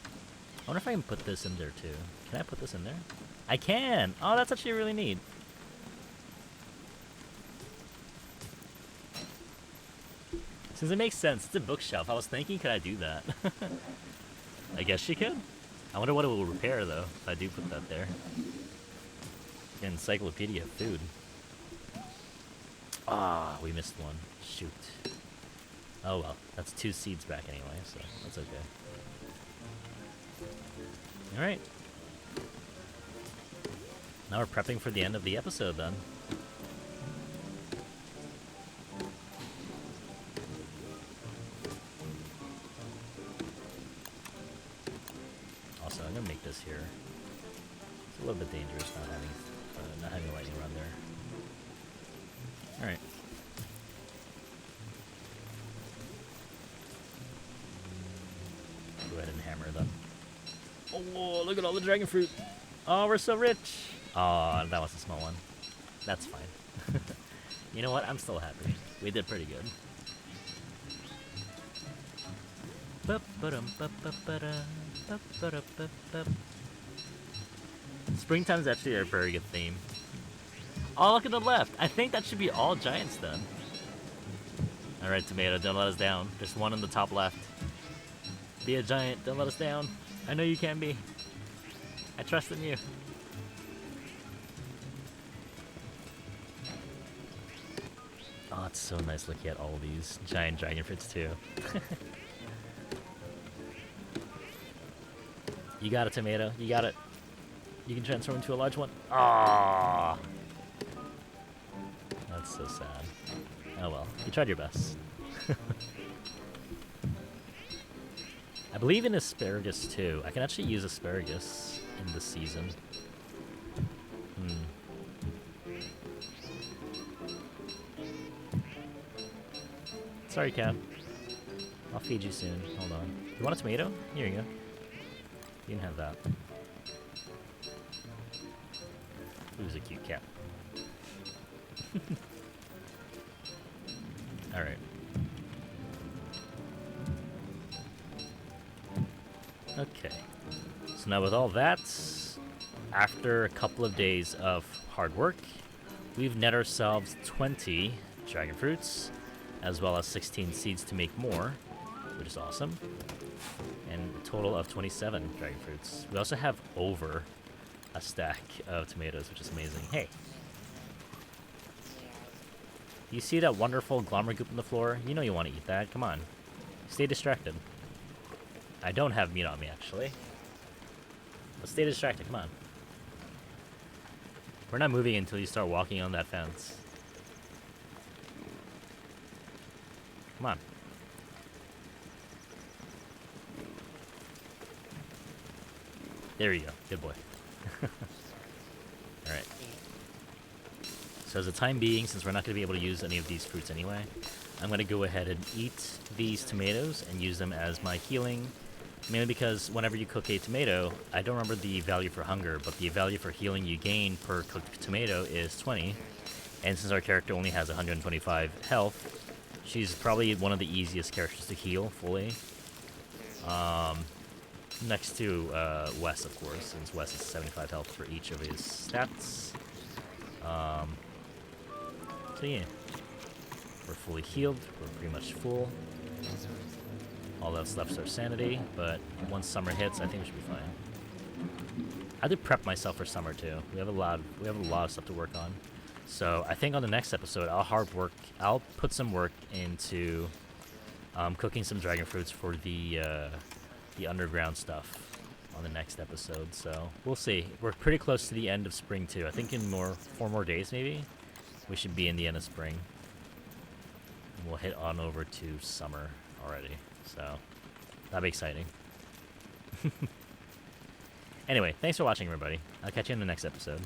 I wonder if I can put this in there too. Can I put this in there? I can! Oh, that's actually really neat. Since it makes sense, it's a bookshelf. I was thinking, could I do that? I guess you could. I wonder what it will repair, though, if I do put that there. Encyclopedia of food. Ah, we missed one. Shoot. Oh well, that's 2 seeds back anyway, so that's okay. Alright. Now we're prepping for the end of the episode then. Also, I'm gonna make this here. It's a little bit dangerous not having lightning run there. Alright. Go ahead and hammer them. Oh, look at all the dragon fruit. Oh, we're so rich. Oh, that was a small one. That's fine. You know what? I'm still happy. We did pretty good. Springtime's actually a very good theme. Oh, look at the left. I think that should be all giants then. Alright, Tomato, don't let us down. There's one in the top left. Be a giant, don't let us down. I know you can be. I trust in you. Oh, it's so nice looking at all these giant dragon fruits too. You got it, Tomato. You got it. You can transform into a large one. Ah, that's so sad. Oh well, you tried your best. I believe in asparagus too. I can actually use asparagus in this season. Sorry, Cat. I'll feed you soon. Hold on. You want a tomato? Here you go. You can have that. Who's a cute cat? Alright. Okay. So now with all that, after a couple of days of hard work, we've net ourselves 20 dragon fruits, as well as 16 seeds to make more, which is awesome. And a total of 27 dragon fruits. We also have over a stack of tomatoes, which is amazing. Hey. You see that wonderful glomerate goop on the floor? You know you want to eat that. Come on. Stay distracted. I don't have meat on me, actually. But stay distracted. Come on. We're not moving until you start walking on that fence. Come on. There you go. Good boy. Alright. So as the time being, since we're not going to be able to use any of these fruits anyway, I'm going to go ahead and eat these tomatoes and use them as my healing. Mainly because whenever you cook a tomato, I don't remember the value for hunger, but the value for healing you gain per cooked tomato is 20. And since our character only has 125 health, she's probably one of the easiest characters to heal fully. Next to Wes, of course, since Wes has 75 health for each of his stats. So yeah, we're fully healed. We're pretty much full. All that's left is our sanity, but once summer hits, I think we should be fine. I did prep myself for summer too. We have a lot of stuff to work on. So I think on the next episode, I'll put some work into cooking some dragon fruits for the underground stuff on the next episode. So we'll see. We're pretty close to the end of spring too. I think in 4 more days maybe, we should be in the end of spring. And we'll hit on over to summer already. So that'll be exciting. Anyway, thanks for watching, everybody. I'll catch you in the next episode.